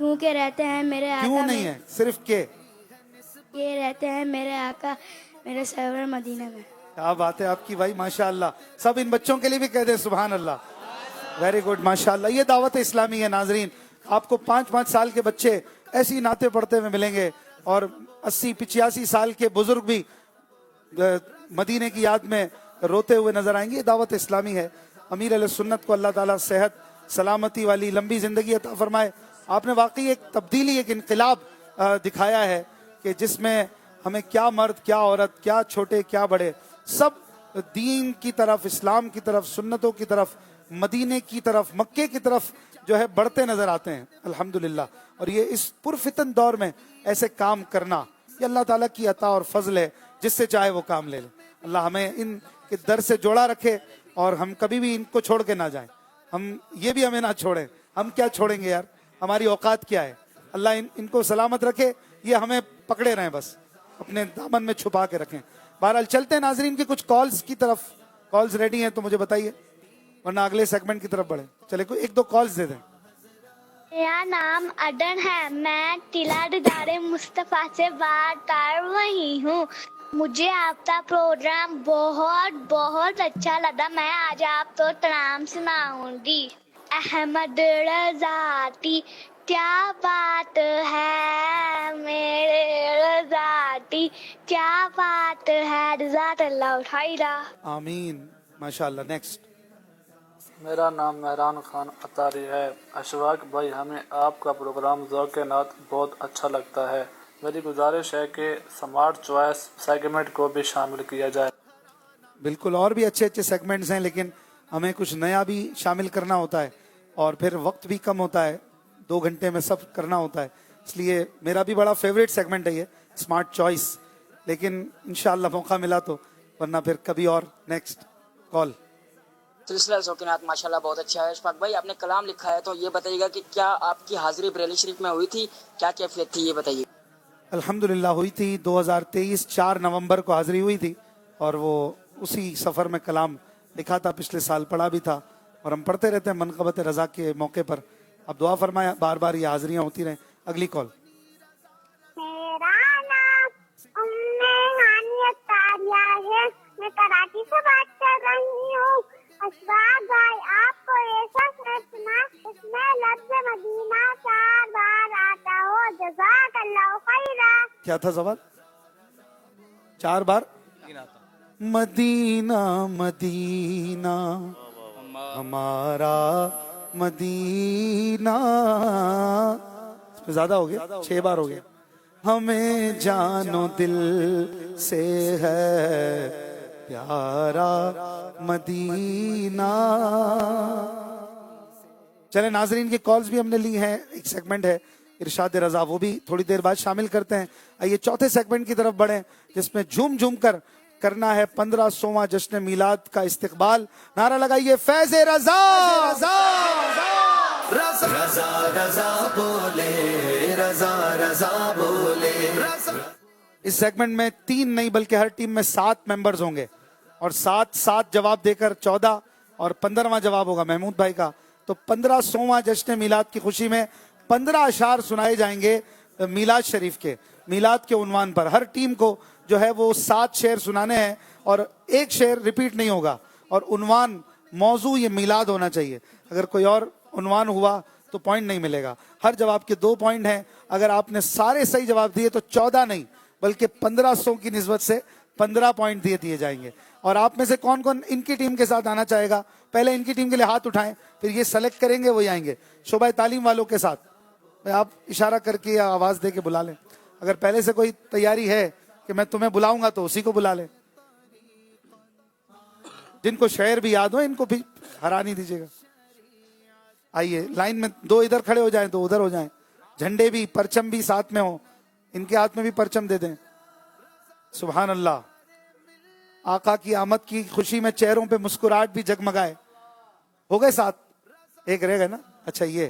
کیونکہ رہتے ہیں میرے آقا کیوں نہیں ہے، صرف کہ یہ رہتے ہیں میرے آقا میرے سرور مدینہ میں. کیا بات ہے آپ کی بھائی، ماشاء اللہ. سب ان بچوں کے لیے بھی کہہ دیں سبحان اللہ. ویری گڈ، ماشاء اللہ. یہ دعوت اسلامی ہے ناظرین. آپ کو 5-5 سال کے بچے ایسی نعتیں پڑھتے ہوئے ملیں گے اور 80-85 سال کے بزرگ بھی مدینے کی یاد میں روتے ہوئے نظر آئیں گے. یہ دعوت اسلامی ہے. امیر علیہ سنت کو اللہ تعالیٰ صحت سلامتی والی لمبی زندگی عطا فرمائے. آپ نے واقعی ایک تبدیلی، ایک انقلاب دکھایا ہے کہ جس میں ہمیں کیا مرد، کیا عورت، کیا چھوٹے، کیا بڑے، سب دین کی طرف، اسلام کی طرف، سنتوں کی طرف، مدینے کی طرف، مکے کی طرف جو ہے بڑھتے نظر آتے ہیں الحمدللہ. اور یہ اس پرفتن دور میں ایسے کام کرنا یہ اللہ تعالیٰ کی عطا اور فضل ہے. جس سے چاہے وہ کام لے لے. اللہ ہمیں ان کے در سے جوڑا رکھے اور ہم کبھی بھی ان کو چھوڑ کے نہ جائیں. ہم یہ بھی ہمیں نہ چھوڑیں. ہم کیا چھوڑیں گے یار، ہماری اوقات کیا ہے. اللہ ان کو سلامت رکھے. یہ ہمیں پکڑے رہیں، بس اپنے دامن میں چھپا کے رکھیں. بہرحال چلتے ہیں ناظرین کی کچھ کالز کی طرف. کالز ریڈی ہیں تو مجھے بتائیے ورنہ اگلے سیگمنٹ کی طرف بڑھیں. چلے کوئی 1-2 کالز دے دیں. میرا نام اڈن ہے. میں ٹیلا دار مصطفیٰ سے بات کر رہی ہوں. مجھے آپ کا پروگرام بہت بہت اچھا لگا. میں آج آپ کو ترام سناؤں گی. احمد رضاتی کیا بات ہے میرے رضاتی، کیا بات ہے. رضاط اللہ خیرہ. آمین. ماشاءاللہ. نیکسٹ. میرا نام مہران خان اطاری ہے. اشفاق بھائی، ہمیں آپ کا پروگرام ذوق نعت بہت اچھا لگتا ہے. میری گزارش ہے کہ سمارٹ چوائس سیگمنٹ کو بھی شامل کیا جائے. بالکل، اور بھی اچھے اچھے سیگمنٹس ہیں لیکن ہمیں کچھ نیا بھی شامل کرنا ہوتا ہے اور پھر وقت بھی کم ہوتا ہے. 2 گھنٹے میں سب کرنا ہوتا ہے. اس لیے میرا بھی بڑا فیوریٹ سیگمنٹ ہے یہ سمارٹ چوائس. لیکن انشاءاللہ موقع ملا تو، ورنہ پھر کبھی اور. Next call. سلسلہ ذوقینات ماشاءاللہ بہت اچھا ہے. اشفاق بھائی، آپ نے کلام لکھا ہے تو یہ بتائیے گا کہ کیا آپ کی حاضری بریلی شریف میں ہوئی تھی؟ کیا کیفیت تھی یہ بتائیے. الحمدللہ ہوئی تھی. 2023 4 نومبر کو حاضری ہوئی تھی اور وہ اسی سفر میں کلام لکھا تھا. پچھلے سال پڑھا بھی تھا اور ہم پڑھتے رہتے ہیں منقبت رضا کے موقع پر. اب دعا فرمائیں بار بار یہ حاضریاں ہوتی رہیں. اگلی کال. میرا نام ہانیت تاریہ ہے. میں کراچی سے بات کر رہی ہوں. اشفاق بھائی، آپ کو ایسا شعر سنا اس میں لفظ مدینہ 4 بار آتا ہو. جزاک اللہ خیرہ. کیا تھا سوال؟ 4 بار مدینہ مدینہ ہمارا مدینہ. اس پہ زیادہ ہو گیا، 6 بار ہو گیا. ہمیں جانو دل سے ہے پیارا مدینہ. چلے ناظرین کی کالز بھی ہم نے لی ہیں. ایک سیگمنٹ ہے ارشاد رضا، وہ بھی تھوڑی دیر بعد شامل کرتے ہیں. آئیے چوتھے سیگمنٹ کی طرف بڑھیں جس میں جھوم جھوم کر کرنا ہے 1500واں جشن میلاد کا استقبال. نعرہ لگائیے فیض رضا. رضا رضا بولے، رضا رضا بولے. اس سیگمنٹ میں 3 نہیں بلکہ ہر ٹیم میں 7 ممبرز ہوں گے اور 7 جواب دے کر 14 اور 15واں جواب ہوگا محمود بھائی کا. تو 1500واں جشن میلاد کی خوشی میں 15 اشعار سنائے جائیں گے میلاد شریف کے، میلاد کے عنوان پر. ہر ٹیم کو جو ہے وہ 7 شعر سنانے ہیں اور ایک شعر ریپیٹ نہیں ہوگا اور عنوان موضوع یہ میلاد ہونا چاہیے. اگر کوئی اور عنوان ہوا تو پوائنٹ نہیں ملے گا. ہر جواب کے 2 پوائنٹ ہیں. اگر آپ نے سارے صحیح جواب دیے تو 14 نہیں بلکہ 1500 کی نسبت سے 15 پوائنٹ دیے جائیں گے. اور آپ میں سے کون کون ان کی ٹیم کے ساتھ آنا چاہے گا؟ پہلے ان کی ٹیم کے لیے ہاتھ اٹھائیں، پھر یہ سلیکٹ کریں گے وہی آئیں گے. شعبہ تعلیم والوں کے ساتھ آپ اشارہ کر کے یا آواز دے کے بلا لیں. اگر پہلے سے کوئی تیاری ہے کہ میں تمہیں بلاؤں گا تو اسی کو بلا لیں. جن کو شعر بھی یاد ہو ان کو بھی ہرا نہیں دیجیے گا. آئیے لائن میں 2 ادھر کھڑے ہو جائیں 2 ادھر ہو جائیں. جھنڈے بھی پرچم بھی ساتھ میں ہوں، ان کے ہاتھ میں بھی پرچم دے دیں. سبحان اللہ. آقا کی آمد کی خوشی میں چہروں پہ مسکراہٹ بھی جگمگائے. ہو گئے 7؟ ایک رہ گئے نا. اچھا یہ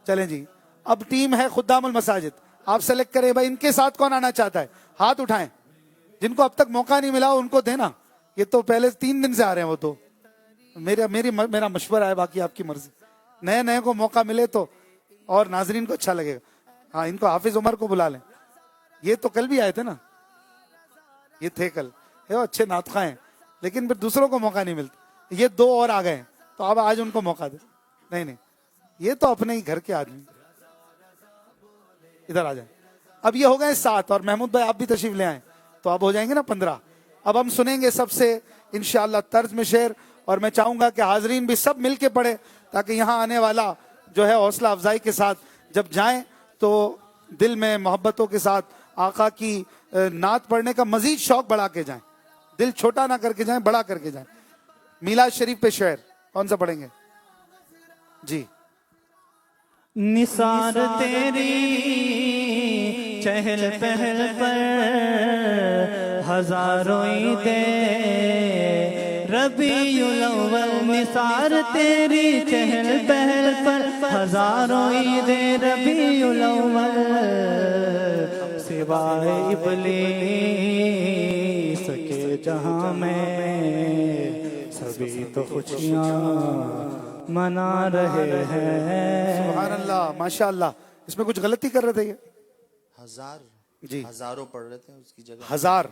چلیں جی. اب ٹیم ہے خدام المساجد. آپ سلیکٹ کریں بھائی ان کے ساتھ کون آنا چاہتا ہے. ہاتھ اٹھائیں. جن کو اب تک موقع نہیں ملا ان کو دینا. یہ تو پہلے 3 دن سے آ رہے ہیں. وہ تو میرا مشورہ ہے، باقی آپ کی مرضی. نئے کو موقع ملے تو اور ناظرین کو اچھا لگے گا. ہاں ان کو حافظ عمر کو بلا لیں, یہ تو کل بھی آئے تھے نا, یہ تھے کل, یہ اچھے نعت خواں ہیں لیکن پھر دوسروں کو موقع نہیں ملتا. یہ 2 اور آ گئے ہیں تو اب آج ان کو موقع دے. نہیں یہ تو اپنے ہی گھر کے آدمی, ادھر آ جائیں. اب یہ ہو گئے 7 اور محمود بھائی آپ بھی تشریف لے آئیں تو اب ہو جائیں گے نا 15. اب ہم سنیں گے سب سے انشاءاللہ طرز میں شعر, اور میں چاہوں گا کہ حاضرین بھی سب مل کے پڑھے تاکہ یہاں آنے والا جو ہے حوصلہ افزائی کے ساتھ جب جائیں تو دل میں محبتوں کے ساتھ آقا کی نعت پڑھنے کا مزید شوق بڑھا کے جائیں, دل چھوٹا نہ کر کے جائیں, بڑا کر کے جائیں. میلاد شریف پہ شعر کون سا پڑھیں گے جی؟ نثار تیری چہل پہل پر ہزاروں عیدیں ربیع الاول. نثار تیری چہل پہل پر ہزاروں عیدیں ربیع الاول. سوائے ابلیس کے جہاں میں سبھی تو خوشیاں منا رہے ہیں. سبحان اللہ, ماشاء اللہ. اس میں کچھ غلطی کر رہے تھے یہ؟ جی ہزاروں پڑھ رہے تھے اس کی جگہ 1000.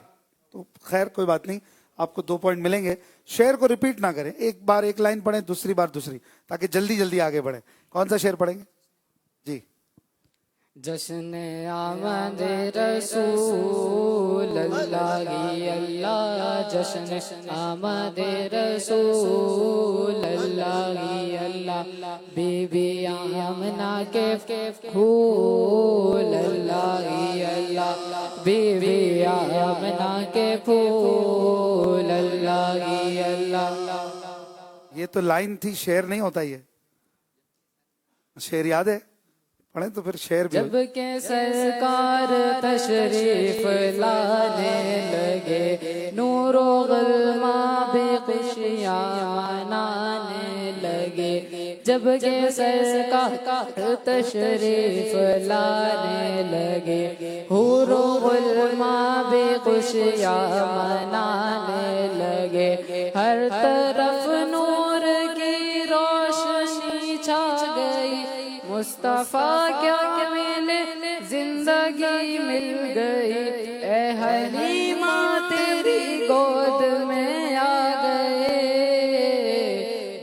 تو خیر کوئی بات نہیں, آپ کو 2 پوائنٹ ملیں گے. شعر کو ریپیٹ نہ کریں, ایک بار ایک لائن پڑھیں, دوسری بار دوسری, تاکہ جلدی جلدی آگے بڑھیں. کون سا شعر پڑھیں گے جی؟ جشن آمد رسول اللہ اللہ, جشن آمد رسول اللہ اللہ, بی بی آمنہ کے پھول اللہ اللہ, بی بی آمنہ کے پھول اللہ اللہ. یہ تو لائن تھی, شعر نہیں ہوتا. یہ شعر یاد ہے؟ پڑھیں تو پھر شعر بھی. جب کہ سرکار تشریف لانے لگے, نور و غلمہ بے خوشیاں منانے لگے. جب کہ سرکار تشریف لانے لگے, حور و غلمہ بے خوشیاں منانے لگے. ہر طرف نور کی روشنی چھا گئی, مصطفیٰ کیا ملے زندگی مل گئی. اے حلیمہ تیری گود میں آ گئے,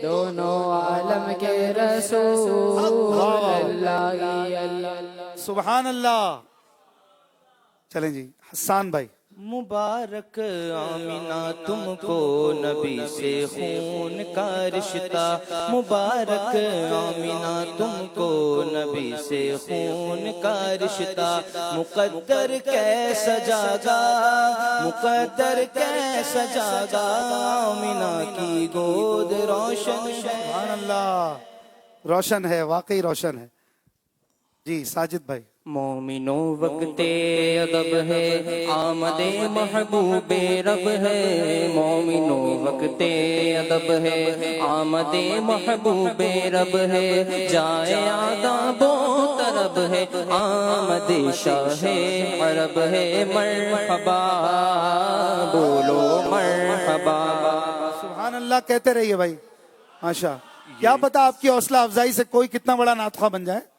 دونوں عالم کے رسول اللہ اللہ. سبحان اللہ. چلیں جی حسان بھائی. مبارک آمینہ تم کو نبی سے خون کا رشتہ, مبارک آمینہ تم کو نبی سے خون کا رشتہ. مقدر کیسا جاگا, مقدر کیسا جاگا, آمینہ کی گود روشن. سبحان اللہ, روشن ہے, واقعی روشن ہے. جی ساجد بھائی. مومنو وقت ادب ہے, آمد محبوب رب ہے. مومنو وقت ادب ہے, آمد محبوب رب ہے. جائے آداب و طرب ہے, آمد شاہ عرب ہے. مرحبا بولو مرحبا. سبحان اللہ کہتے رہیے بھائی, ماشاء. کیا پتا آپ کی حوصلہ افزائی سے کوئی کتنا بڑا نعت خواں بن جائے.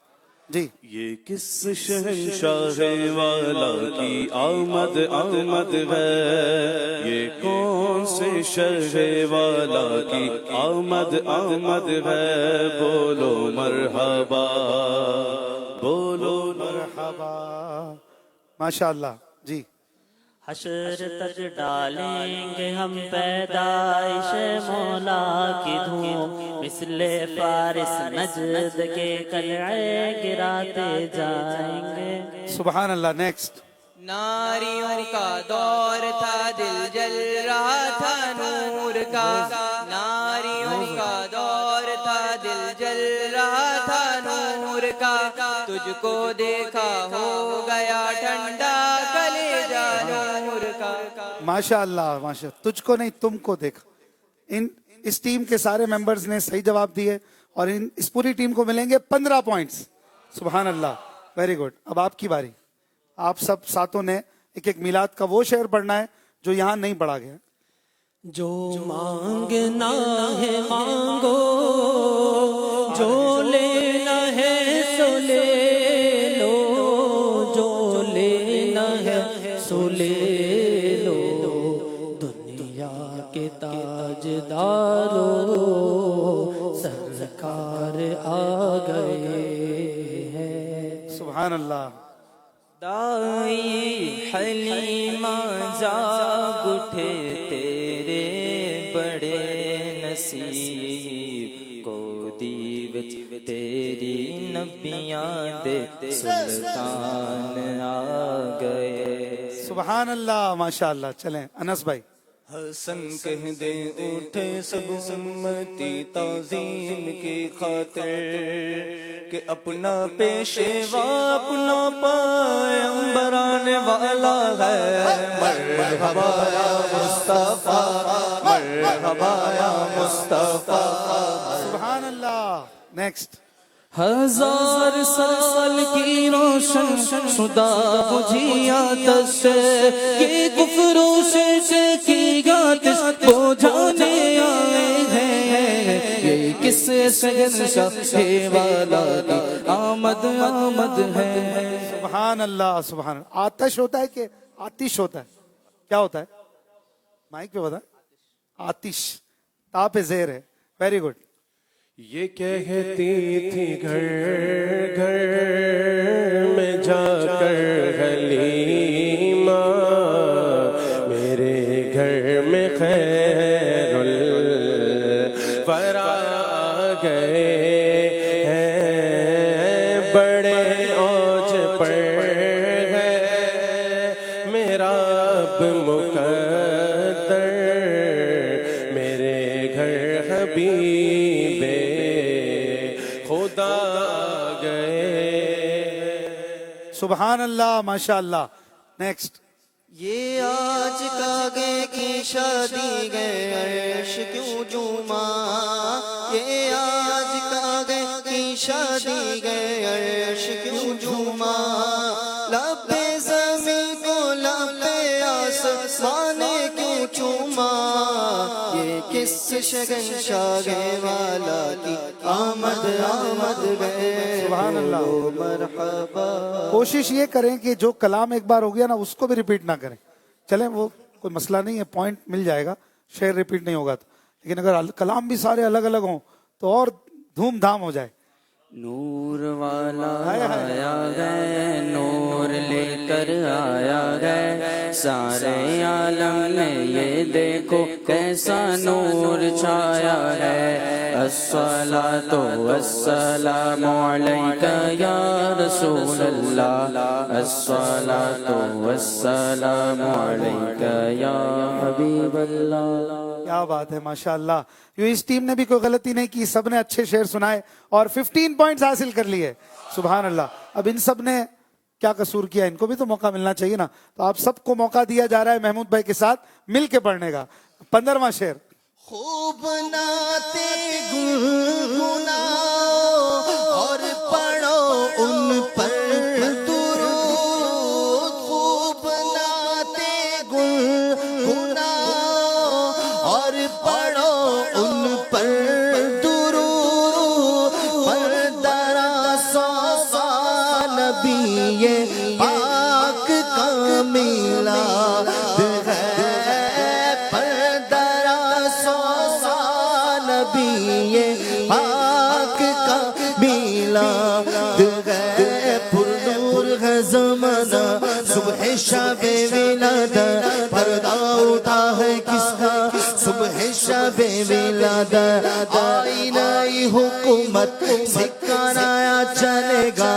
جی یہ کس شہنشاہ والا کی آمد آمد ہے, یہ کون سے شہر والا کی آمد آمد ہے. بولو مرحبا بولو مرحبا. ماشاء اللہ. جی حشر تک ڈالیں گے ہم پیدائش مولا کی دھوم, مثل فارس نجد کے قلعے گراتے جائیں گے. سبحان اللہ. نیکسٹ. ناریوں کا دور تھا, دل جل رہا تھا نور کا. ناریوں کا دور تھا, دل جل رہا تھا نور کا. تجھ کو دیکھا ہو گیا ٹھنڈا کلیجہ نور کا. ماشاء اللہ ماشاء. تجھ کو نہیں تم کو دیکھا. اس ٹیم کے سارے ممبرز نے صحیح جواب دیے اور اس پوری ٹیم کو ملیں گے 15 پوائنٹس. سبحان اللہ, ویری گڈ. اب آپ کی باری. آپ سب ساتھوں نے ایک ایک میلاد کا وہ شعر پڑھنا ہے جو یہاں نہیں پڑھا گیا. جو مانگنا ہے مانگو, جو لینا ہے سو لے لے لو دنیا کے تاجدارو سرکار آ گئے ہیں. سبحان اللہ. دائی حلیمہ جاگ اٹھے تیرے بڑے نصیب کو دیو تیری نبیاں دے سلطان آ گئے. سبحان اللہ ماشاء اللہ. چلیں انس بھائی. حسن کہہ دے اٹھے سب امتی تعظیم کی خاطر کہ اپنا پیشوا اپنا پیغمبر آنے والا ہے. مرحبا یا مصطفیٰ مرحبا یا مصطفیٰ. سبحان اللہ. نیکسٹ. ہزار سال کی روشن شدہ بجھی آتش یہ کفر و شرک کی آتش بجھانے آئے ہیں. یہ کس شہنشاہ والا کی آمد آمد ہے. سبحان اللہ سبحان اللہ. آتش ہوتا ہے کہ آتش ہوتا ہے؟ کیا ہوتا ہے؟ مائک پہ بتا. آتش تا پہ زیر ہے. Very good. یہ کہتی تھی گھر گھر میں جا کر حلیمہ میرے گھر میں خیر الورا گئے ہیں. بڑے اوج پر ہے میرا اب مقدر میرے گھر حبیب خدا گئے. سبحان اللہ ماشاء اللہ. نیکسٹ. یہ آج کاغے کی شادی گئے عرش کیوں جھوما. یہ آج کاغے کی شادی گئے عرش کیوں جھوما. لبے زمین کو لبے آسمان کیوں چوما. یہ کس شگنشاہ والا کی آمد آمد گئے. سبحان اللہ. مرحبا. کوشش یہ کریں کہ جو کلام ایک بار ہو گیا نا اس کو بھی ریپیٹ نہ کریں. چلیں وہ کوئی مسئلہ نہیں ہے, پوائنٹ مل جائے گا, شعر ریپیٹ نہیں ہوگا تو. لیکن اگر کلام بھی سارے الگ الگ ہوں تو اور دھوم دھام ہو جائے. نور والا آیا ہے نور لے کر آیا ہے سارے عالم میں یہ دیکھو کیسا نور چھایا ہے. الصلاۃ والسلام علیک یا رسول اللہ الصلاۃ والسلام علیک یا حبیب اللہ. کیا بات ہے ماشاء اللہ. یوں اس ٹیم نے بھی کوئی غلطی نہیں کی, سب نے اچھے شعر سنائے اور 15 پوائنٹس حاصل کر لیے. سبحان اللہ. اب ان سب نے کیا قصور کیا, ان کو بھی تو موقع ملنا چاہیے نا. تو آپ سب کو موقع دیا جا رہا ہے محمود بھائی کے ساتھ مل کے پڑھنے کا. 15واں شعر. خوب ناتے گنگناؤ اور پڑھو ان پر درود. خوب ناتے گنگناؤ اور پڑھو ان پر درود. پر درا سو سال نبی پاک کا میلاد ہے. پر درا سو سال نبی پاک کا میلاد ہے. پر نور ہے زمانہ صبح شب ولادت. پردہ اٹھا ہے کس کا صبح شب ولادت. آئینہ حکومت سکہ نیا چلے گا.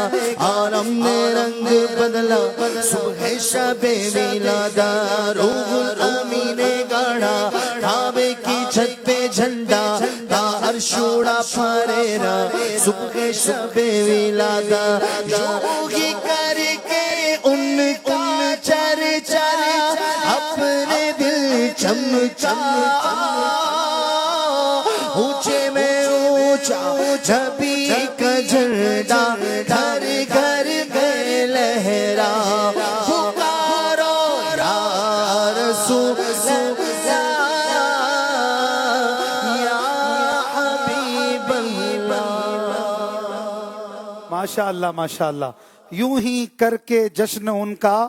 عالم نے رنگ بدلا صبح شب ولادت. روح الامین نے گاڑا کعبے کی چھت پہ جھنڈا. عرش اڑا پھریرا صبح شب ولادت. یوہی کر کے ان کا چرچا اپنے دل چمچا. اونچے میں اونچا جھبی کا جھنڈا گھر گھر میں لہرا. پکارو یا رسول اللہ یا حبیب اللہ. ماشاء اللہ ماشاء اللہ. یوں ہی کر کے جشن ان کا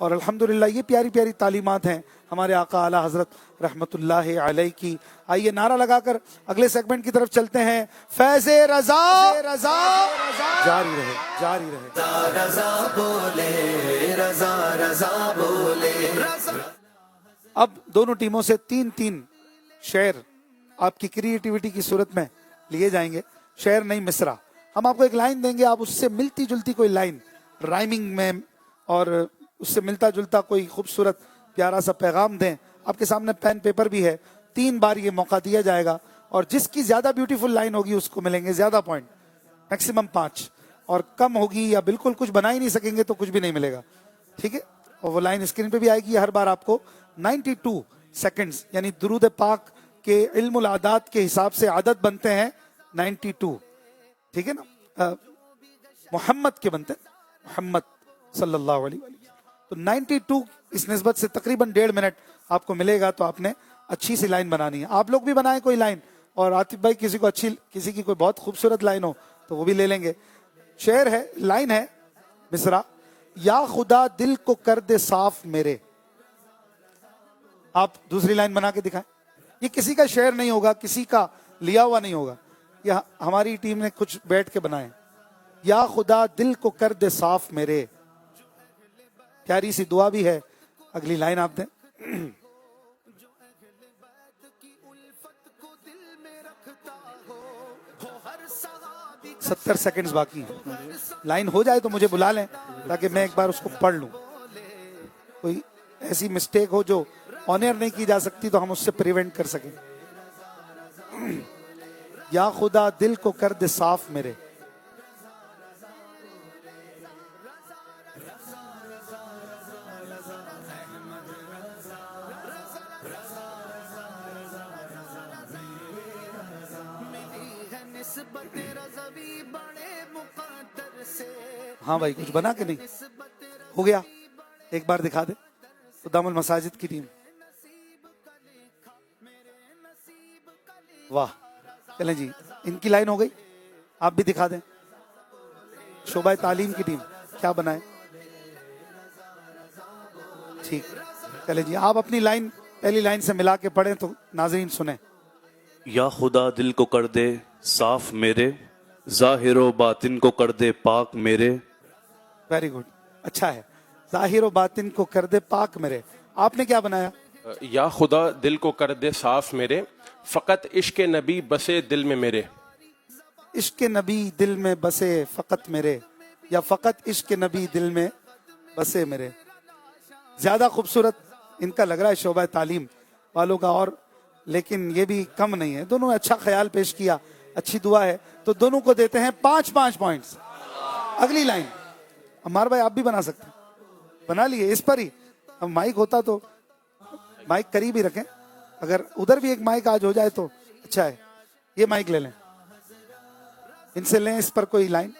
اور الحمدللہ یہ پیاری پیاری تعلیمات ہیں ہمارے آقا اعلیٰ حضرت رحمت اللہ علیہ کی. آئیے نعرہ لگا کر اگلے سیگمنٹ کی طرف چلتے ہیں. فیض رضا جاری رہے، جاری رہے. رضا بولے، رضا رضا بولے. اب دونوں ٹیموں سے 3 شعر آپ کی کریٹیوٹی کی صورت میں لیے جائیں گے. شعر نہیں مصرع. ہم آپ کو ایک لائن دیں گے، آپ اس سے ملتی جلتی کوئی لائن رائمنگ میں اور اس سے ملتا جلتا کوئی خوبصورت پیارا سا پیغام دیں. آپ کے سامنے پین پیپر بھی ہے. 3 بار یہ موقع دیا جائے گا اور جس کی زیادہ بیوٹیفل لائن ہوگی اس کو ملیں گے زیادہ پوائنٹ، میکسیمم 5. اور کم ہوگی یا بالکل کچھ بنا ہی نہیں سکیں گے تو کچھ بھی نہیں ملے گا. ٹھیک ہے؟ اور وہ لائن اسکرین پہ بھی آئے گی. ہر بار آپ کو 92 سیکنڈز یعنی درود پاک کے علم العادات کے حساب سے عدد بنتے ہیں 92. ٹھیک ہے نا؟ محمد کے بنتے ہیں محمد صلی اللہ علیہ وسلم. تو 92 اس نسبت سے تقریباً 1.5 منٹ آپ کو ملے گا. تو آپ نے اچھی سی لائن بنانی ہے. آپ لوگ بھی بنائیں کوئی لائن، اور عاطف بھائی کسی کی کوئی بہت خوبصورت لائن ہو تو وہ بھی لے لیں گے. شعر ہے، لائن ہے مصرع. یا خدا دل کو کر دے صاف میرے. آپ دوسری لائن بنا کے دکھائیں. یہ کسی کا شعر نہیں ہوگا، کسی کا لیا ہوا نہیں ہوگا، یہ ہماری ٹیم نے کچھ بیٹھ کے بنائے. یا خدا دل کو کر دے صاف میرے. پیاری سی دعا بھی ہے. اگلی لائن آپ دیں. 70 سیکنڈز باقی ہیں. لائن ہو جائے تو مجھے بلا لیں تاکہ میں ایک بار اس کو پڑھ لوں. کوئی ایسی مسٹیک ہو جو آنر نہیں کی جا سکتی تو ہم اس سے پریونٹ کر سکیں. یا خدا دل کو کر دے صاف میرے. ہاں بھائی کچھ بنا کے نہیں ہو گیا؟ ایک بار دکھا دے. قدام المساجد کی ٹیم. واہ، چلیں جی ان کی لائن ہو گئی. آپ بھی دکھا دیں. شعبہ تعلیم کی ٹیم کیا بنائے؟ ٹھیک، چلیں جی آپ اپنی لائن پہلی لائن سے ملا کے پڑھیں تو ناظرین سنیں. یا خدا دل کو کر دے صاف میرے، ظاہر و باطن کو کر دے پاک میرے. ویری گڈ، اچھا ہے. ظاہر و باطن کو کر دے پاک میرے. آپ نے کیا بنایا؟ یا خدا دل کو کر دے صاف میرے، فقط عشق نبی بسے دل میں میرے. عشق نبی دل میں بسے فقط میرے، یا فقط عشق نبی دل میں بسے میرے. زیادہ خوبصورت ان کا لگ رہا ہے شعبہ تعلیم والوں کا، اور لیکن یہ بھی کم نہیں ہے. دونوں اچھا خیال پیش کیا، اچھی دعا ہے. تو دونوں کو دیتے ہیں 5 پوائنٹس. اگلی لائن عمار بھائی آپ بھی بنا سکتے ہیں. بنا لیے اس پر ہی. اب مائک ہوتا تو مائک قریب ہی رکھیں. اگر ادھر بھی ایک مائک آج ہو جائے تو اچھا ہے. یہ مائک لے لیں، ان سے لیں اس پر کوئی لائن.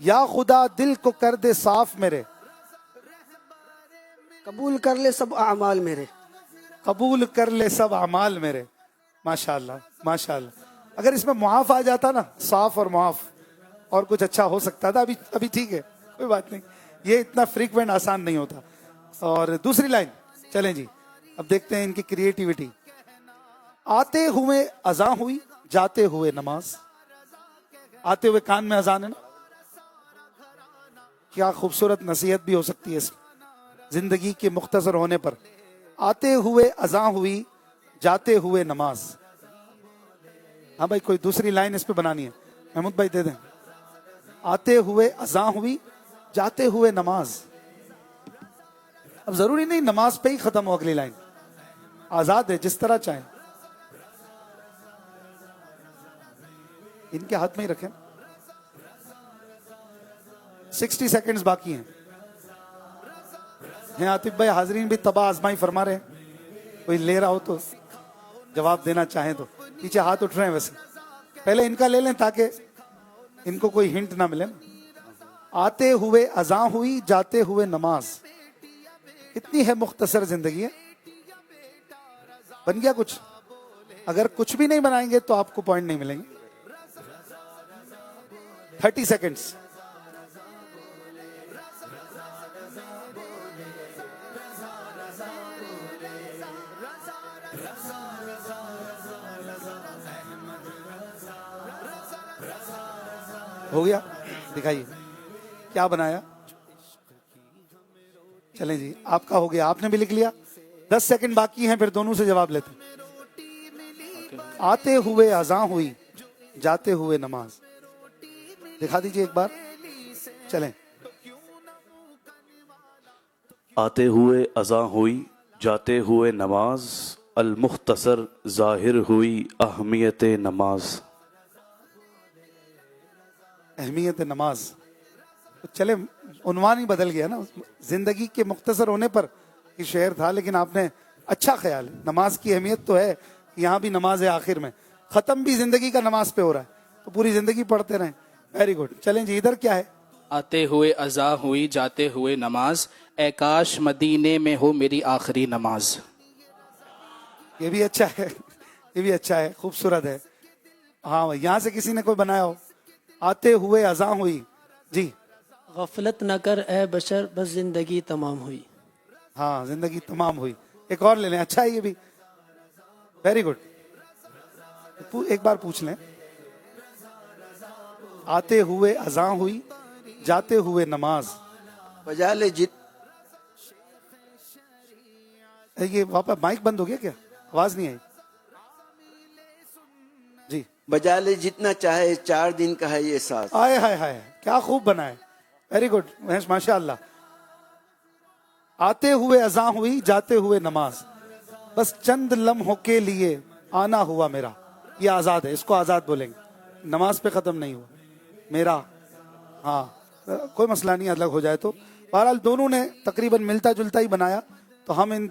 یا خدا دل کو کر دے صاف میرے. قبول کر لے سب اعمال میرے. قبول کر لے سب اعمال میرے. ماشاءاللہ ماشاءاللہ. اگر اس میں معاف آ جاتا نا، صاف اور معاف، اور کچھ اچھا ہو سکتا تھا. ابھی ٹھیک ہے، کوئی بات نہیں. یہ اتنا فریکوینٹ آسان نہیں ہوتا. اور دوسری لائن چلیں جی اب دیکھتے ہیں ان کی کریٹیوٹی. آتے ہوئے اذان ہوئی، جاتے ہوئے نماز. آتے ہوئے کان میں اذان ہے نا. کیا خوبصورت نصیحت بھی ہو سکتی ہے اس زندگی کے مختصر ہونے پر. آتے ہوئے اذان ہوئی، جاتے ہوئے نماز. ہاں بھائی کوئی دوسری لائن اس پہ بنانی ہے. محمود بھائی دے دیں. آتے ہوئے اذان ہوئی، جاتے ہوئے نماز. اب ضروری نہیں نماز پہ ہی ختم ہو اگلی لائن. آزاد ہے جس طرح چاہیں. ان کے ہاتھ میں ہی رکھیں. 60 سیکنڈز باقی ہیں. عاطف بھائی حاضرین بھی تباہ آزمائی فرما رہے ہیں. کوئی لے رہا ہو تو جواب دینا چاہیں تو. پیچھے ہاتھ اٹھ رہے ہیں. ویسے پہلے ان کا لے لیں تاکہ ان کو کوئی ہنٹ نہ ملے. آتے ہوئے اذان ہوئی، جاتے ہوئے نماز. اتنی ہے مختصر زندگی ہے. بن گیا کچھ؟ اگر کچھ بھی نہیں بنائیں گے تو آپ کو پوائنٹ نہیں ملیں گے. 30 سیکنڈز. ہو گیا؟ دکھائیے کیا بنایا. چلیں جی آپ کا ہو گیا, آپ نے بھی لکھ لیا. 10 سیکنڈ باقی ہیں, پھر دونوں سے جواب لیتے. آتے ہوئے اذان ہوئی, جاتے ہوئے نماز. دکھا دیجئے ایک بار. چلیں. آتے ہوئے اذان ہوئی, جاتے ہوئے نماز, المختصر ظاہر ہوئی اہمیت نماز. اہمیت نماز. چلے عنوان ہی بدل گیا نا, زندگی کے مختصر ہونے پر یہ شعر تھا, لیکن آپ نے اچھا خیال ہے. نماز کی اہمیت تو ہے, یہاں بھی نماز ہے آخر میں, ختم بھی زندگی کا نماز پہ ہو رہا ہے, تو پوری زندگی پڑھتے رہیں. Very good. چلیں جی ادھر کیا ہے؟ آتے ہوئے اذان ہوئی, جاتے ہوئے نماز, اے کاش مدینے میں ہو میری آخری نماز. یہ بھی اچھا ہے, یہ بھی اچھا ہے, خوبصورت ہے. ہاں یہاں سے کسی نے کوئی بنایا ہو. آتے ہوئے اذان ہوئی. جی. غفلت نہ کر اے بشر, بس زندگی تمام ہوئی. ہاں زندگی تمام ہوئی. ایک اور لے لیں, اچھا ہے یہ بھی. Very good. ایک بار پوچھ لیں. آتے ہوئے اذان ہوئی, جاتے ہوئے نماز. بجال جت. یہ واپس مائک بند ہو گیا کیا؟ آواز نہیں آئی. جی. بجالے جتنا چاہے 4 دن کا ہے یہ ساز. آئے ہائے ہائے, کیا خوب بنا ہے. ویری گڈ ماشاء اللہ. آتے ہوئے اذان ہوئی, جاتے ہوئے نماز, بس چند لمحوں کے لیے آنا ہوا میرا. یہ آزاد ہے, اس کو آزاد بولیں گے. نماز پہ ختم نہیں ہوا میرا. ہاں کوئی مسئلہ نہیں, الگ ہو جائے تو. بہرحال دونوں نے تقریباً ملتا جلتا ہی بنایا, تو ہم ان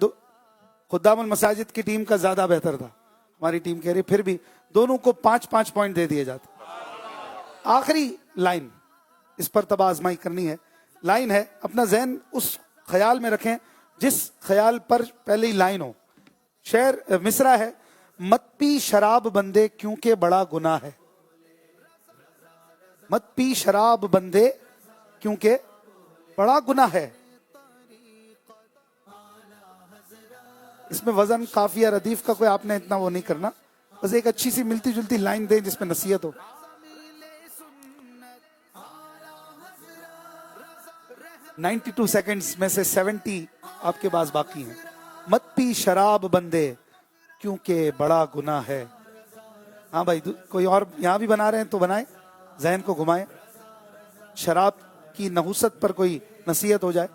خدام المساجد کی ٹیم کا زیادہ بہتر تھا. ہماری ٹیم کہہ رہی, پھر بھی دونوں کو 5-5 پوائنٹ دے دیے جاتے. آخری لائن, اس پر تباہ آزمائی کرنی ہے. لائن ہے, اپنا ذہن اس خیال میں رکھیں جس خیال پر پہلی لائن ہو. شعر مصرع ہے, مت پی شراب بندے کیونکہ بڑا گناہ ہے. مت پی شراب بندے کیونکہ بڑا گناہ ہے. اس میں وزن قافیہ ردیف کا کوئی آپ نے اتنا وہ نہیں کرنا, بس ایک اچھی سی ملتی جلتی لائن دیں جس میں نصیحت ہو. 92 سیکنڈز میں سے 70 آپ کے پاس باقی ہیں. مت پی شراب بندے کیونکہ بڑا گناہ ہے. ہاں بھائی کوئی اور یہاں بھی بنا رہے ہیں تو بنائیں, ذہن کو گھمائیں. شراب کی نحوست پر کوئی نصیحت ہو جائے.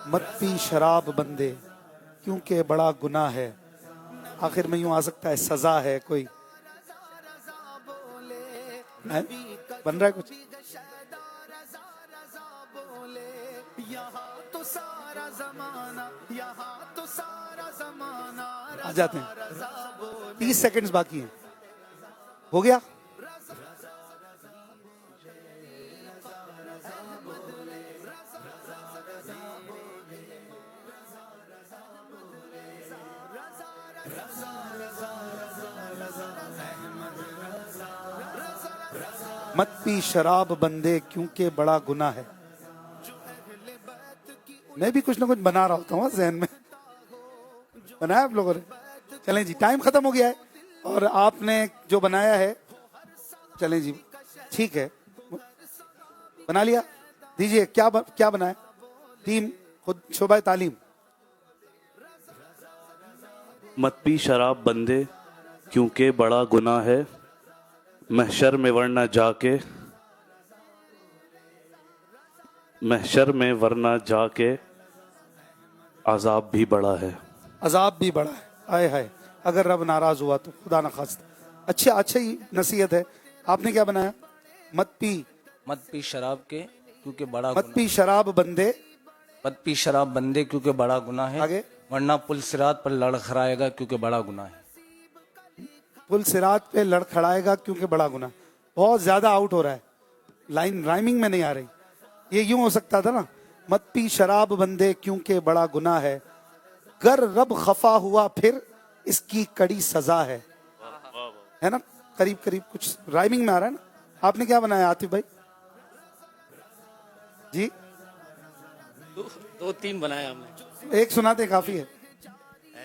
مت پی شراب بندے کیونکہ بڑا گناہ ہے. آخر میں یوں آ سکتا ہے سزا ہے کوئی. بن رہا ہے کچھ؟ آ جاتے ہیں. 30 سیکنڈز باقی ہیں. ہو گیا؟ مت پی شراب بندے کیونکہ بڑا گناہ ہے. میں بھی کچھ نہ کچھ بنا رہا ہوتا ہوں ذہن میں. بنایا آپ لوگوں نے؟ چلیں جی ٹائم ختم ہو گیا ہے, اور آپ نے جو بنایا ہے, چلیں جی ٹھیک ہے, بنا لیا. دیجئے کیا بنایا ٹیم خود شعبہ تعلیم؟ مت پی شراب بندے کیونکہ بڑا گناہ ہے, محشر میں ورنہ جا کے, محشر میں ورنہ جا کے عذاب بھی بڑا ہے. عذاب بھی بڑا ہے. آئے ہائے, اگر رب ناراض ہوا تو خدا نخواستہ. اچھا ہی نصیحت ہے. آپ نے کیا بنایا؟ مت پی شراب کے کیونکہ بڑا مت پی شراب بندے, مت پی شراب بندے کیونکہ بڑا گناہ ہے. آگے ورنہ پل صراط پر لڑکھڑائے گا کیونکہ بڑا گناہ ہے. پل صراط پہ لڑکھڑائے گا کیونکہ بڑا گناہ. بہت زیادہ آؤٹ ہو رہا ہے, لائن رائمنگ میں نہیں آ رہی. یہ یوں ہو سکتا تھا نا, مت پی شراب بندے کیونکہ بڑا گناہ ہے, گر رب خفا ہوا پھر اس کی کڑی سزا ہے. ہے نا, قریب کچھ رائمنگ میں آ رہا ہے نا. آپ نے کیا بنایا عاطف بھائی؟ جی 2-3 بنایا ہم نے. ایک سناتے کافی ہے.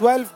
12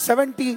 70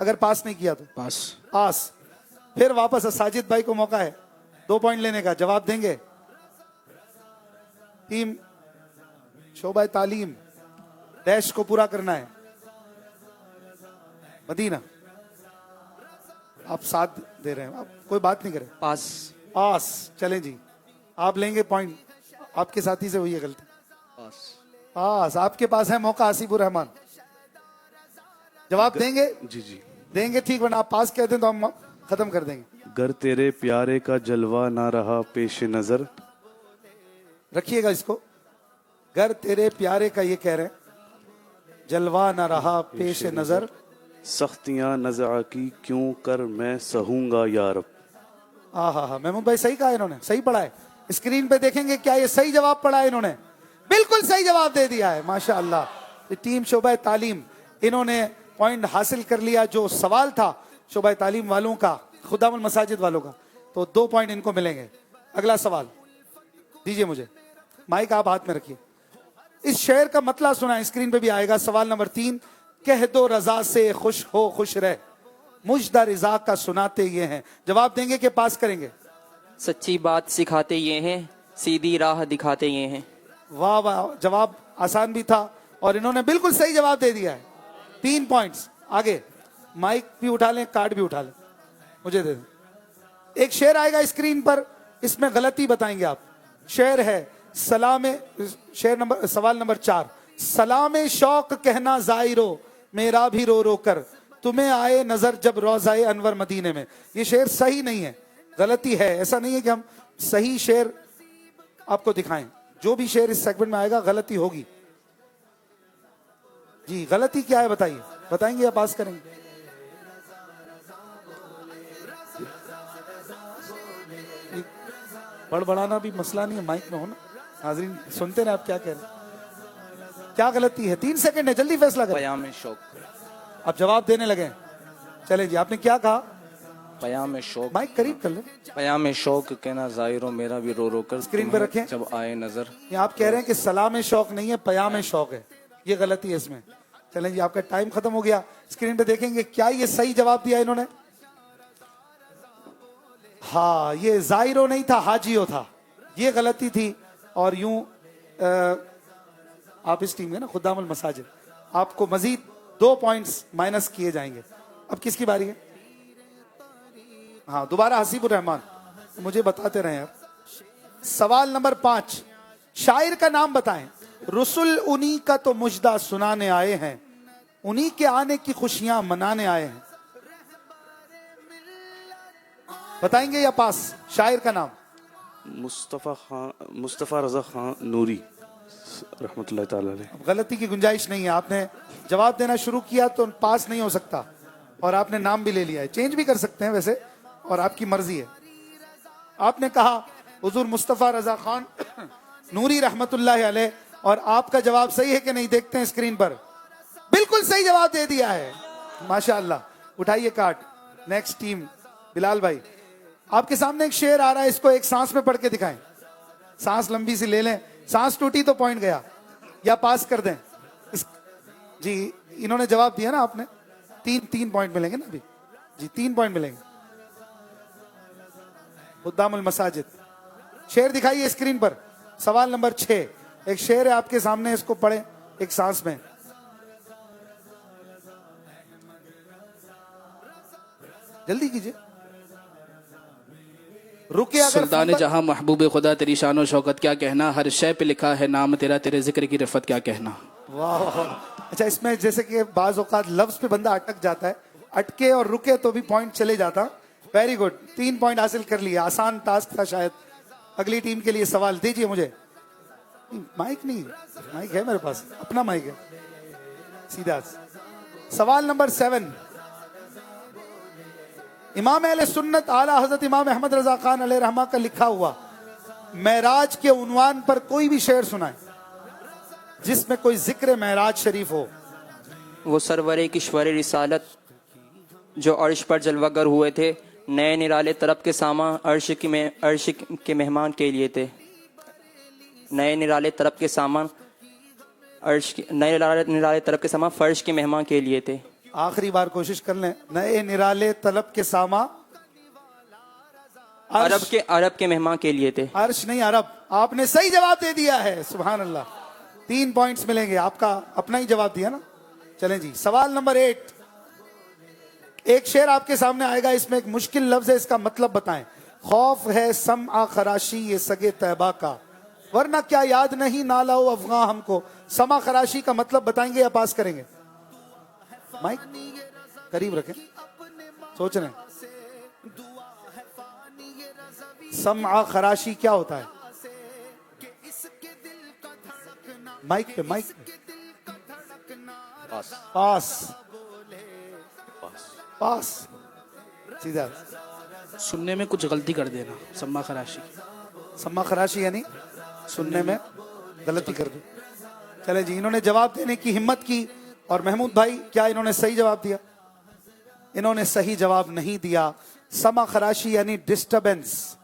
اگر پاس نہیں کیا تو پاس. پھر واپس ساجد بھائی کو موقع ہے 2 پوائنٹ لینے کا. جواب دیں گے ٹیم شعبہ تعلیم. ڈیش کو پورا کرنا ہے. مدینہ آپ ساتھ دے رہے ہیں, آپ کوئی بات نہیں کریں. پاس چلیں جی, آپ لیں گے پوائنٹ. آپ کے ساتھی سے ہوئی ہے غلطی. پاس آپ کے پاس ہے موقع. آصف الرحمان جواب دیں گے؟ جی جی دیں گے, ٹھیک. ورنہ آپ پاس کہتے ہیں تو ہم ختم کر دیں گے. گر تیرے پیارے کا جلوہ نہ رہا پیش نظر. رکھیے گا اس کو. گر تیرے پیارے کا, یہ کہہ رہے ہیں, جلوہ نہ رہا پیش نظر. سختیاں نزع کی کیوں کر میں سہوں گا یا رب. ہاں محمود بھائی صحیح کہا انہوں نے, صحیح پڑھا ہے. اسکرین پہ دیکھیں گے کیا یہ صحیح جواب پڑھا ہے انہوں نے. بالکل صحیح جواب دے دیا ہے, ماشاءاللہ. ٹیم شعبہ تعلیم انہوں نے پوائنٹ حاصل کر لیا. جو سوال تھا شعبہ تعلیم والوں کا, خدام المساجد والوں کا, تو 2 پوائنٹ ان کو ملیں گے. اگلا سوال دیجئے مجھے. مائک آپ ہاتھ میں رکھیے. اس شعر کا مطلب سنا, اسکرین پہ بھی آئے گا. سوال نمبر 3. کہہ دو رضا سے خوش ہو خوش رہ, مجدہ رضا کا سناتے یہ ہیں. جواب دیں گے کہ پاس کریں گے؟ سچی بات سکھاتے یہ ہیں, سیدھی راہ دکھاتے یہ ہیں. واہ واہ, جواب آسان بھی تھا اور انہوں نے بالکل صحیح جواب دے دیا ہے. 3 پوائنٹس. آگے مائک بھی اٹھا لیں, کارڈ بھی اٹھا لیں, مجھے دے دیں. ایک شعر آئے گا اسکرین پر, اس میں غلطی بتائیں گے آپ. شعر ہے سوال نمبر 4. سلام شوق کہنا زائرو میرا بھی رو رو کر, تمہیں آئے نظر جب روضہ انور مدینے میں. یہ شعر صحیح نہیں ہے, غلطی ہے. ایسا نہیں ہے کہ ہم صحیح شعر آپ کو دکھائیں. جو بھی شعر اس سیگمنٹ میں آئے گا غلطی ہوگی. جی غلطی کیا ہے بتائیے, بتائیں گے یا پاس کریں گے؟ بڑبڑانا بھی مسئلہ نہیں ہے, مائک میں ہو نا. ناظرین سنتے رہے آپ کیا کہہ رہے ہیں. کیا غلطی ہے؟ 3 سیکنڈ ہے, جلدی فیصلہ کریں. پیام شوق. اب جواب دینے لگے. چلے جی, آپ نے کیا کہا؟ پیام شوق. مائک قریب کر لیں. پیام شوق کہنا ظاہروں میرا بھی رو رو کر, اسکرین پہ رکھیں. جب آئے نظر. یہ آپ کہہ رہے ہیں کہ سلام شوق نہیں ہے, پیام شوق ہے. یہ غلطی ہے اس میں. چلیں جی, آپ کا ٹائم ختم ہو گیا. اسکرین پہ دیکھیں گے کیا یہ صحیح جواب دیا انہوں نے. ہاں, یہ زائرو نہیں تھا, حاجیو تھا. یہ غلطی تھی. اور یوں آپ اس ٹیم میں نا خدام المساجد, آپ کو مزید 2 پوائنٹس مائنس کیے جائیں گے. اب کس کی باری ہے؟ ہاں دوبارہ حسیب الرحمان, مجھے بتاتے رہے آپ. سوال نمبر 5. شاعر کا نام بتائیں. رسول انہی کا تو مجدہ سنانے آئے ہیں, انہی کے آنے کی خوشیاں منانے آئے ہیں. بتائیں گے یا پاس؟ شاعر کا نام مصطفیٰ رضا خان نوری رحمۃ اللہ تعالی علیہ. غلطی کی گنجائش نہیں ہے. آپ نے جواب دینا شروع کیا تو پاس نہیں ہو سکتا, اور آپ نے نام بھی لے لیا ہے. چینج بھی کر سکتے ہیں ویسے, اور آپ کی مرضی ہے. آپ نے کہا حضور مصطفیٰ رضا خان نوری رحمۃ اللہ علیہ, اور آپ کا جواب صحیح ہے کہ نہیں دیکھتے ہیں اسکرین پر. بالکل صحیح جواب دے دیا ہے, ماشاءاللہ. اٹھائیے کارڈ. نیکسٹ ٹیم بلال بھائی, آپ کے سامنے ایک شعر آ رہا ہے, اس کو ایک سانس میں پڑھ کے دکھائیں. سانس لمبی سی لے لیں. سانس ٹوٹی تو پوائنٹ گیا, یا پاس کر دیں. جی انہوں نے جواب دیا نا, آپ نے 3 پوائنٹ ملیں گے نا ابھی. جی 3 پوائنٹ ملیں گے. خدام المساجد, شعر دکھائیے اسکرین پر. سوال نمبر 6. ایک شعر ہے آپ کے سامنے, اس کو پڑھیں ایک سانس میں. جلدی کیجئے. رکے اگر سلطان جہاں محبوب خدا تیری شان و شوکت کیا کہنا, ہر شے پہ لکھا ہے نام تیرا, تیرے ذکر کی رفت کیا کہنا. واہ واہ. اچھا, اس میں جیسے کہ بعض اوقات لفظ پہ بندہ اٹک جاتا ہے, اٹکے اور رکے تو بھی پوائنٹ چلے جاتا. ویری گڈ, 3 پوائنٹ حاصل کر لیا. آسان ٹاسک تھا شاید. اگلی ٹیم کے لیے سوال دیجئے مجھے. مائک نہیں, مائک ہے میرے پاس, اپنا مائک ہے. سیدھا سوال نمبر 7. امام اہل سنت اعلیٰ حضرت امام احمد رضا خان علیہ رحمہ کا لکھا ہوا معراج کے عنوان پر کوئی بھی شعر سنائے جس میں کوئی ذکر معراج شریف ہو. وہ سرور کشور رسالت جو عرش پر جلوہ گر ہوئے تھے, نئے نرالے طرب کے ساما عرش کے مہمان کے لیے تھے. نئے نرالے طرب کے سامان نئے نرالے طرب کے سامان فرش کے مہمان کے لیے تھے. آخری بار کوشش کر لیں. نئے نرالے طلب کے ساما عرب کے مہمان کے لیے تھے. عرش نہیں عرب. آپ نے صحیح جواب دے دیا ہے. سبحان اللہ. 3 پوائنٹس ملیں گے. آپ کا اپنا ہی جواب دیا نا. چلیں جی سوال نمبر 8. ایک شعر آپ کے سامنے آئے گا, اس میں ایک مشکل لفظ ہے, اس کا مطلب بتائیں. خوف ہے سمع خراشی یہ سگے طیبہ کا, ورنہ کیا یاد نہیں نالا و افغاں ہم کو. سمع خراشی کا مطلب بتائیں گے یا پاس کریں گے؟ مائک قریب رکھیں, سوچ رہے ہیں. سمع خراشی کیا ہوتا ہے؟ مائک پہ مائک پاس پاس سیدھا. سننے میں کچھ غلطی کر دینا. سما خراشی. سما خراشی یعنی سننے میں غلطی کر دی. چلے جی, انہوں نے جواب دینے کی ہمت کی. اور محمود بھائی کیا انہوں نے صحیح جواب دیا؟ انہوں نے صحیح جواب نہیں دیا. سما خراشی یعنی ڈسٹربنس.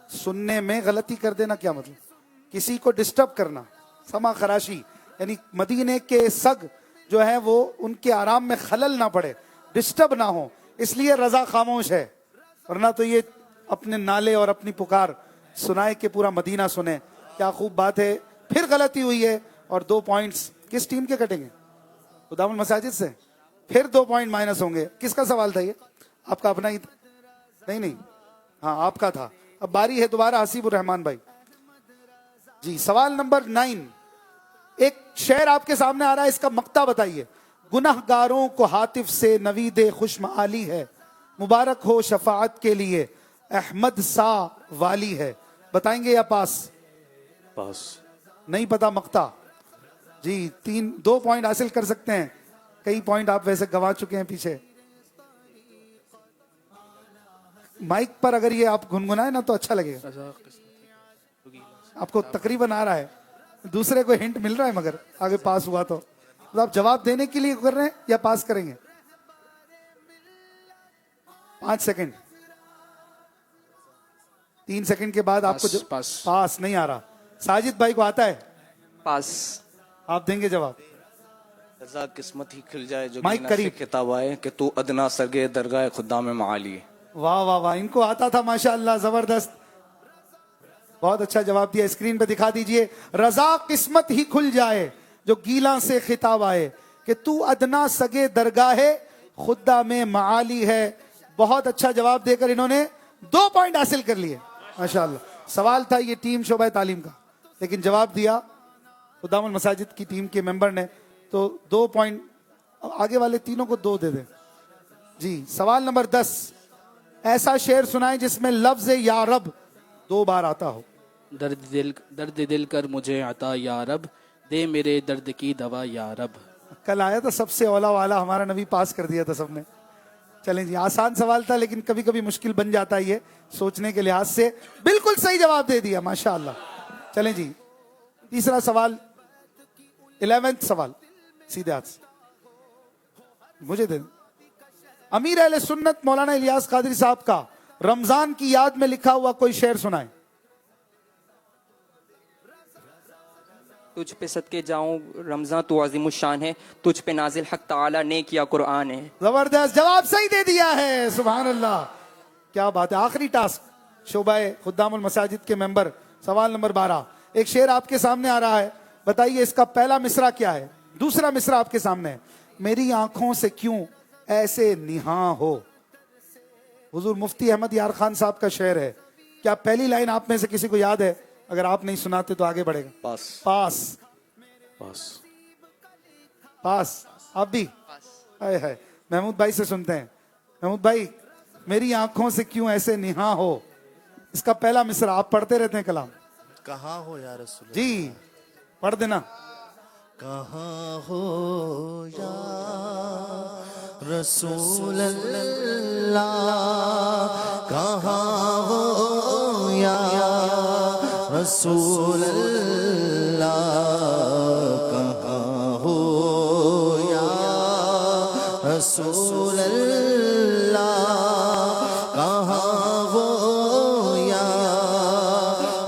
سننے میں غلطی کر دینا کیا مطلب؟ کسی کو ڈسٹرب کرنا. سما خراشی یعنی مدینے کے سگ جو ہے وہ ان کے آرام میں خلل نہ پڑے, ڈسٹرب نہ ہو, اس لیے رضا خاموش ہے. ورنہ تو یہ اپنے نالے اور اپنی پکار سنائے کہ پورا مدینہ سنے. کیا خوب بات ہے. پھر غلطی ہوئی ہے اور 2 پوائنٹس کس ٹیم کے کٹیں گے؟ خدام المساجد سے. پھر 2 پوائنٹ مائنس ہوں گے. کس کا سوال تھا یہ؟ آپ کا اپنا ہی تھا؟ نہیں ہاں آپ کا تھا. اب باری ہے دوبارہ حسیب الرحمان بھائی. جی سوال نمبر 9. ایک شعر آپ کے سامنے آ رہا ہے, اس کا مقطع بتائیے. گناہ گاروں کو ہاتف سے نوید خوش معالی ہے, مبارک ہو شفاعت کے لیے احمد سا والی ہے. بتائیں گے یا پاس؟ پاس. نہیں پتا مقطع. جی 2 پوائنٹ حاصل کر سکتے ہیں. کئی پوائنٹ آپ ویسے گنوا چکے ہیں پیچھے. مائک پر اگر یہ آپ گنگنائیں نا تو اچھا لگے گا. آپ کو تقریباً آ رہا ہے, دوسرے کو ہنٹ مل رہا ہے, مگر آگے پاس ہوا تو آپ جواب دینے کے لیے کر رہے ہیں یا پاس کریں گے؟ 5 سیکنڈ. 3 سیکنڈ کے بعد آپ کو پاس نہیں آ رہا. ساجد بھائی کو آتا ہے پاس. آپ دیں گے جواب. رضا قسمت ہی کھل جائے جو مائک قریب. کتاب آئے کہ تو ادنا سرگے درگاہ خدا میں معالی. واہ واہ واہ, ان کو آتا تھا ماشاءاللہ, زبردست, بہت اچھا جواب دیا. اسکرین پہ دکھا دیجئے. رضا قسمت ہی کھل جائے جو گیلاں سے خطاب آئے کہ تو ادنا سگے درگاہ خدا میں معالی ہے. بہت اچھا جواب دے کر انہوں نے 2 پوائنٹ حاصل کر لیے ماشاءاللہ. سوال تھا یہ ٹیم شعبہ تعلیم کا, لیکن جواب دیا خدام المساجد کی ٹیم کے ممبر نے, تو 2 پوائنٹ. آگے والے تینوں کو 2 دے دیں. جی سوال نمبر 10. ایسا شعر سنائیں جس میں لفظ یا رب 2 بار آتا ہو. درد دل کر مجھے عطا یا رب, دے میرے درد کی دوا یا رب. کل آیا تھا سب سے اولا والا, ہمارا نبی پاس کر دیا تھا سب نے. چلیں جی, آسان سوال تھا لیکن کبھی کبھی مشکل بن جاتا ہے یہ سوچنے کے لحاظ سے. بالکل صحیح جواب دے دیا ماشاءاللہ. چلیں جی تیسرا سوال, 11واں سوال سیدھے ہاتھ سے مجھے دے. امیر اہل سنت مولانا الیاس قادری صاحب کا رمضان کی یاد میں لکھا ہوا کوئی شعر سنائیں. تجھ پہ صدقے جاؤں رمضان تو عظیم الشان ہے, تجھ پہ نازل حق تعالی نے کیا قرآن ہے. زبردست جواب صحیح دے دیا ہے. سبحان اللہ, کیا بات ہے. آخری ٹاسک شعبہ خدام المساجد کے ممبر. سوال نمبر 12. ایک شعر آپ کے سامنے آ رہا ہے, بتائیے اس کا پہلا مصرع کیا ہے, دوسرا مصرع آپ کے سامنے ہے. میری آنکھوں سے کیوں ایسے نہاں ہو. حضور مفتی احمد یار خان صاحب کا شعر ہے. کیا پہلی لائن آپ میں سے کسی کو یاد ہے؟ اگر آپ نہیں سناتے تو آگے بڑھے گا. پاس. پاس پاس پاس. آپ بھی ہے. محمود بھائی سے سنتے ہیں. محمود بھائی, میری آنکھوں سے کیوں ایسے نہاں ہو, اس کا پہلا مصرع آپ پڑھتے رہتے ہیں کلام. کہاں ہو یا رسول اللہ. جی پڑھ دینا. کہاں ہو یا رسول اللہ, کہاں ہو یا رسول اللہ, کہاں ہو یا رسول اللہ, کہاں ہو یا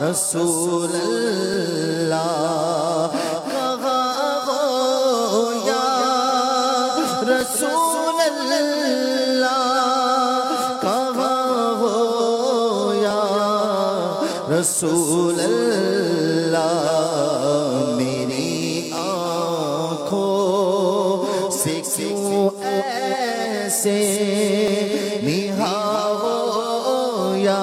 رسول اللہ, کہاں ہو یا رسول رسول اللہ میری آنکھوں سے کیوں ایسے نہاؤ یا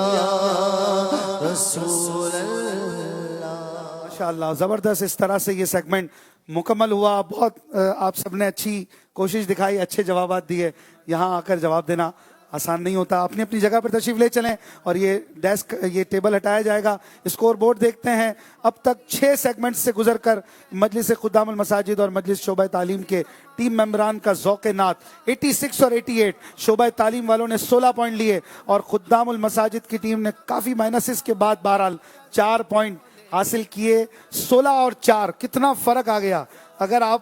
رسول اللہ. ماشاءاللہ زبردست. اس طرح سے یہ سیگمنٹ مکمل ہوا. بہت آپ سب نے اچھی کوشش دکھائی, اچھے جوابات دیے. یہاں آ کر جواب دینا آسان نہیں ہوتا. اپنی اپنی جگہ پر تشریف لے چلیں اور یہ ڈیسک, یہ ٹیبل ہٹایا جائے گا. اسکور بورڈ دیکھتے ہیں. اب تک 6 سیگمنٹ سے گزر کر مجلس خدام المساجد اور مجلس شعبہ تعلیم کے ٹیم ممبران کا ذوق نعت 86 اور 88. شعبہ تعلیم والوں نے 16 پوائنٹ لیے اور خدام المساجد کی ٹیم نے کافی مائنسز کے بعد بہرحال 4 پوائنٹ حاصل کیے. 16 اور 4 کتنا فرق آ گیا. اگر آپ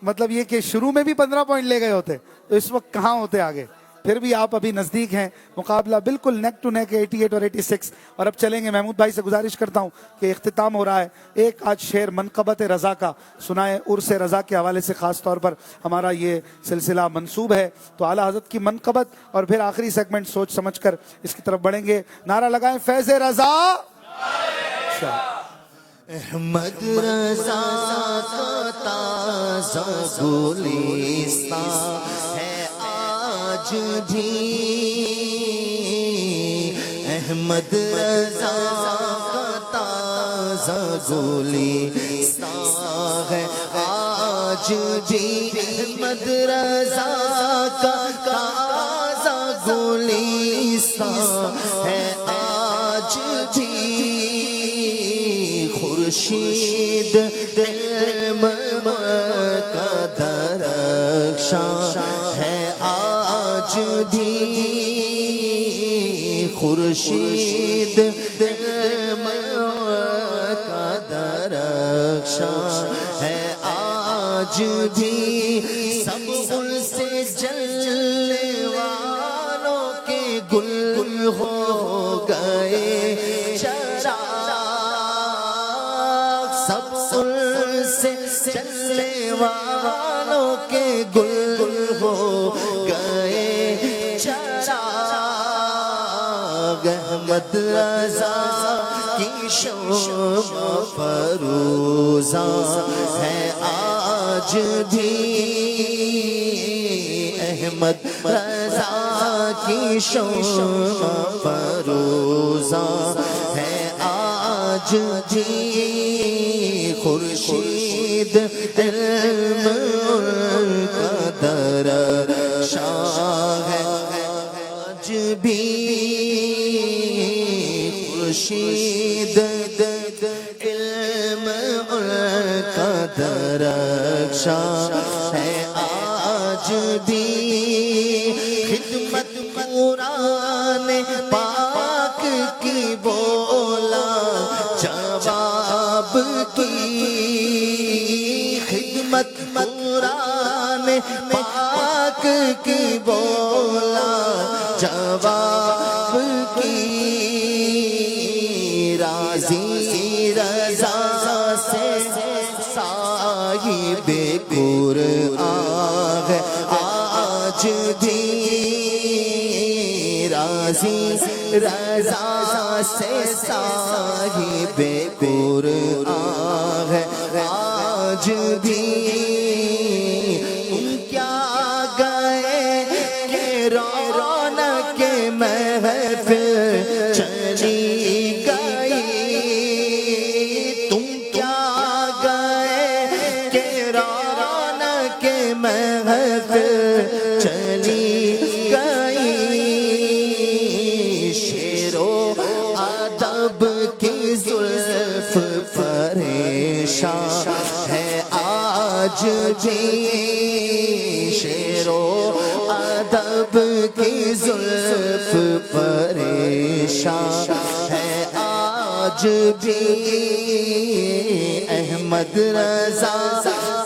مطلب یہ کہ شروع میں بھی 15 پوائنٹ لے گئے ہوتے تو اس وقت کہاں ہوتے آگے. پھر بھی آپ ابھی نزدیک ہیں. مقابلہ بالکل نیک ٹو نیک 88 اور 86. اور اب چلیں گے. محمود بھائی سے گزارش کرتا ہوں کہ اختتام ہو رہا ہے. ایک آج شعر منقبت رضا کا سنائے. عرس رضا کے حوالے سے خاص طور پر ہمارا یہ سلسلہ منسوب ہے, تو اعلیٰ حضرت کی منقبت اور پھر آخری سیگمنٹ سوچ سمجھ کر اس کی طرف بڑھیں گے. نعرہ لگائیں فیض رضا. احمد رضا کا تازہ گلستان ہے آج بھی. احمد رضا کا تازہ گلستان ہے آج بھی. احمد رضا کا تازہ گلستان ہے آج بھی. خورشید علم کا درخشاں ہے آج بھی. خورشید علم کا درخشاں ہے آج بھی. سب ان سے جلنے والوں کے گل ہو گئے چلنے والوں کے گل ہو گئے چراغ. احمد رضا کی شمع فروزاں ہے آج بھی. احمد رضا کی شمع فروزاں ہے آج بھی. خورشید علم کا درخشاں ہے آج بھی. خورشید علم کا درخشاں ہے آج بھی. خدمت قرآن پاک کی بولا جواب کی. خدمت قرآن پاک کی بولا جواب کی. راضی رضا سے صاحب قرآن ہے آج بھی. راضی رضا سے صاحب قرآن ہے آج بھی. کیا گئے کہ رونق محفل چلی گئی. تم کیا گئے کہ رونق محفل چلی گئی. شعر و ادب کی زلف پریشان ہے آج بھی. شعر و ادب کی زلف پریشان ہے آج بھی. احمد رضا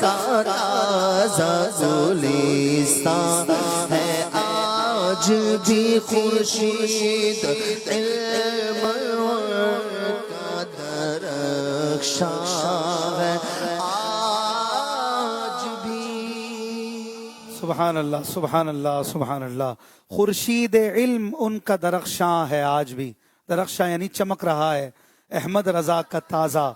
کا تازہ گلستان ہے آج بھی. خورشید علم کا درخشاں ہے آج بھی. سبحان اللہ سبحان اللہ سبحان اللہ. خورشید علم ان کا درخشاں ہے آج بھی. درخشاں یعنی چمک رہا ہے. احمد رضا کا تازہ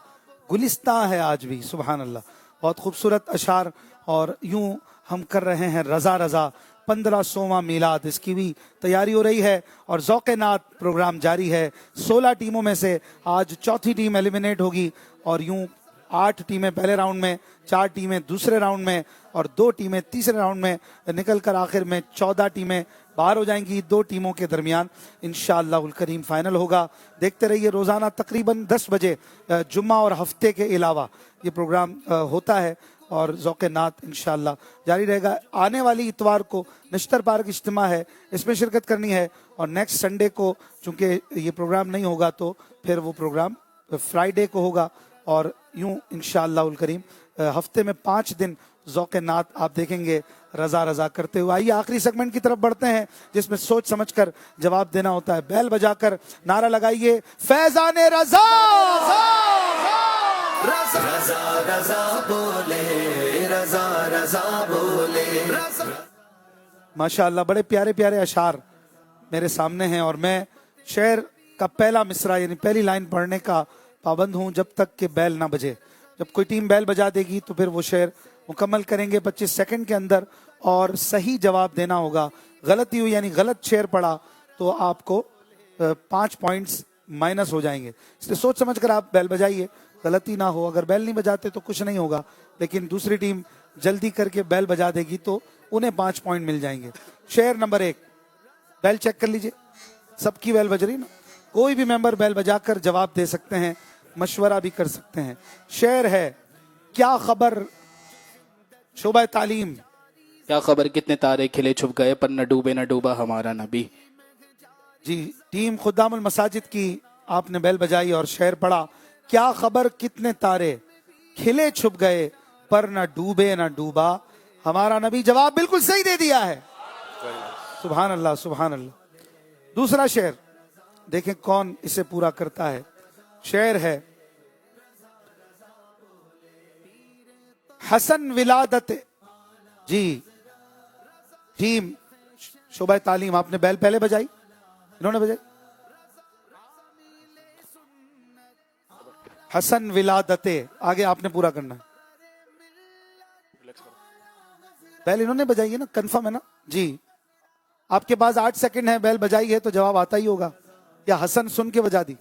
گلستہ ہے آج بھی. سبحان اللہ, بہت خوبصورت اشعار. اور یوں ہم کر رہے ہیں رضا رضا 1500واں میلاد, اس کی بھی تیاری ہو رہی ہے اور ذوق نعت پروگرام جاری ہے. 16 ٹیموں میں سے آج چوتھی ٹیم ایلیمنیٹ ہوگی اور یوں 8 ٹیمیں پہلے راؤنڈ میں, 4 ٹیمیں دوسرے راؤنڈ میں اور 2 ٹیمیں تیسرے راؤنڈ میں نکل کر آخر میں 14 ٹیمیں باہر ہو جائیں گی. 2 ٹیموں کے درمیان انشاءاللہ الکریم فائنل ہوگا. دیکھتے رہیے, روزانہ تقریباً 10 بجے جمعہ اور ہفتے کے علاوہ یہ پروگرام ہوتا ہے اور ذوق نعت انشاءاللہ جاری رہے گا. آنے والی اتوار کو نشتر پارک اجتماع ہے, اس میں شرکت کرنی ہے. اور نیکسٹ سنڈے کو چونکہ یہ پروگرام نہیں ہوگا تو پھر وہ پروگرام فرائیڈے کو ہوگا. اور یوں انشاءاللہ الکریم ہفتے میں 5 دن ذوق نعت آپ دیکھیں گے رضا رضا کرتے ہوئے. آئیے آخری سیگمنٹ کی طرف بڑھتے ہیں جس میں سوچ سمجھ کر جواب دینا ہوتا ہے. بیل بجا کر نعرہ لگائیے, فیضان رضا. رضا رضا بولے, رضا رضا بولے. ماشاءاللہ بڑے پیارے پیارے اشعار میرے سامنے ہیں اور میں شعر کا پہلا مصرع یعنی پہلی لائن پڑھنے کا پابند ہوں جب تک کہ بیل نہ بجے. جب کوئی ٹیم بیل بجا دے گی تو پھر وہ شعر مکمل کریں گے 25 سیکنڈ کے اندر اور صحیح جواب دینا ہوگا. غلطی ہوئی یعنی غلط شعر پڑھا تو آپ کو 5 پوائنٹس مائنس ہو جائیں گے. اس لیے سوچ سمجھ کر آپ بیل بجائیے, غلطی نہ ہو. اگر بیل نہیں بجاتے تو کچھ نہیں ہوگا, لیکن دوسری ٹیم جلدی کر کے بیل بجا دے گی تو انہیں 5 پوائنٹ مل جائیں گے. شعر نمبر 1, بیل چیک کر لیجئے, سب کی بیل بج رہی نا. کوئی بھی ممبر بیل بجا کر جواب دے سکتے ہیں, مشورہ بھی کر سکتے ہیں. شعر ہے, کیا خبر شعبہ تعلیم, کیا خبر کتنے تارے کھلے چھپ گئے پر نہ ڈوبے نہ ڈوبا ہمارا نبی. جی ٹیم خدام المساجد کی آپ نے بیل بجائی اور شعر پڑھا, کیا خبر کتنے تارے کھلے چھپ گئے پر نہ ڈوبے نہ ڈوبا ہمارا نبی. جواب بالکل صحیح دے دیا ہے. سبحان اللہ سبحان اللہ. دوسرا شعر دیکھیں کون اسے پورا کرتا ہے. شعر ہے, حسن ولادت. جی ٹیم شعبہ تعلیم آپ نے بیل پہلے بجائی, انہوں نے بجائی. حسن ولادت آگے آپ نے پورا کرنا ہے. بیل انہوں نے بجائی ہے نا, کنفرم ہے نا. جی آپ کے پاس 8 سیکنڈ ہے, بیل بجائی ہے تو جواب آتا ہی ہوگا, یا حسن سن کے بجا دی.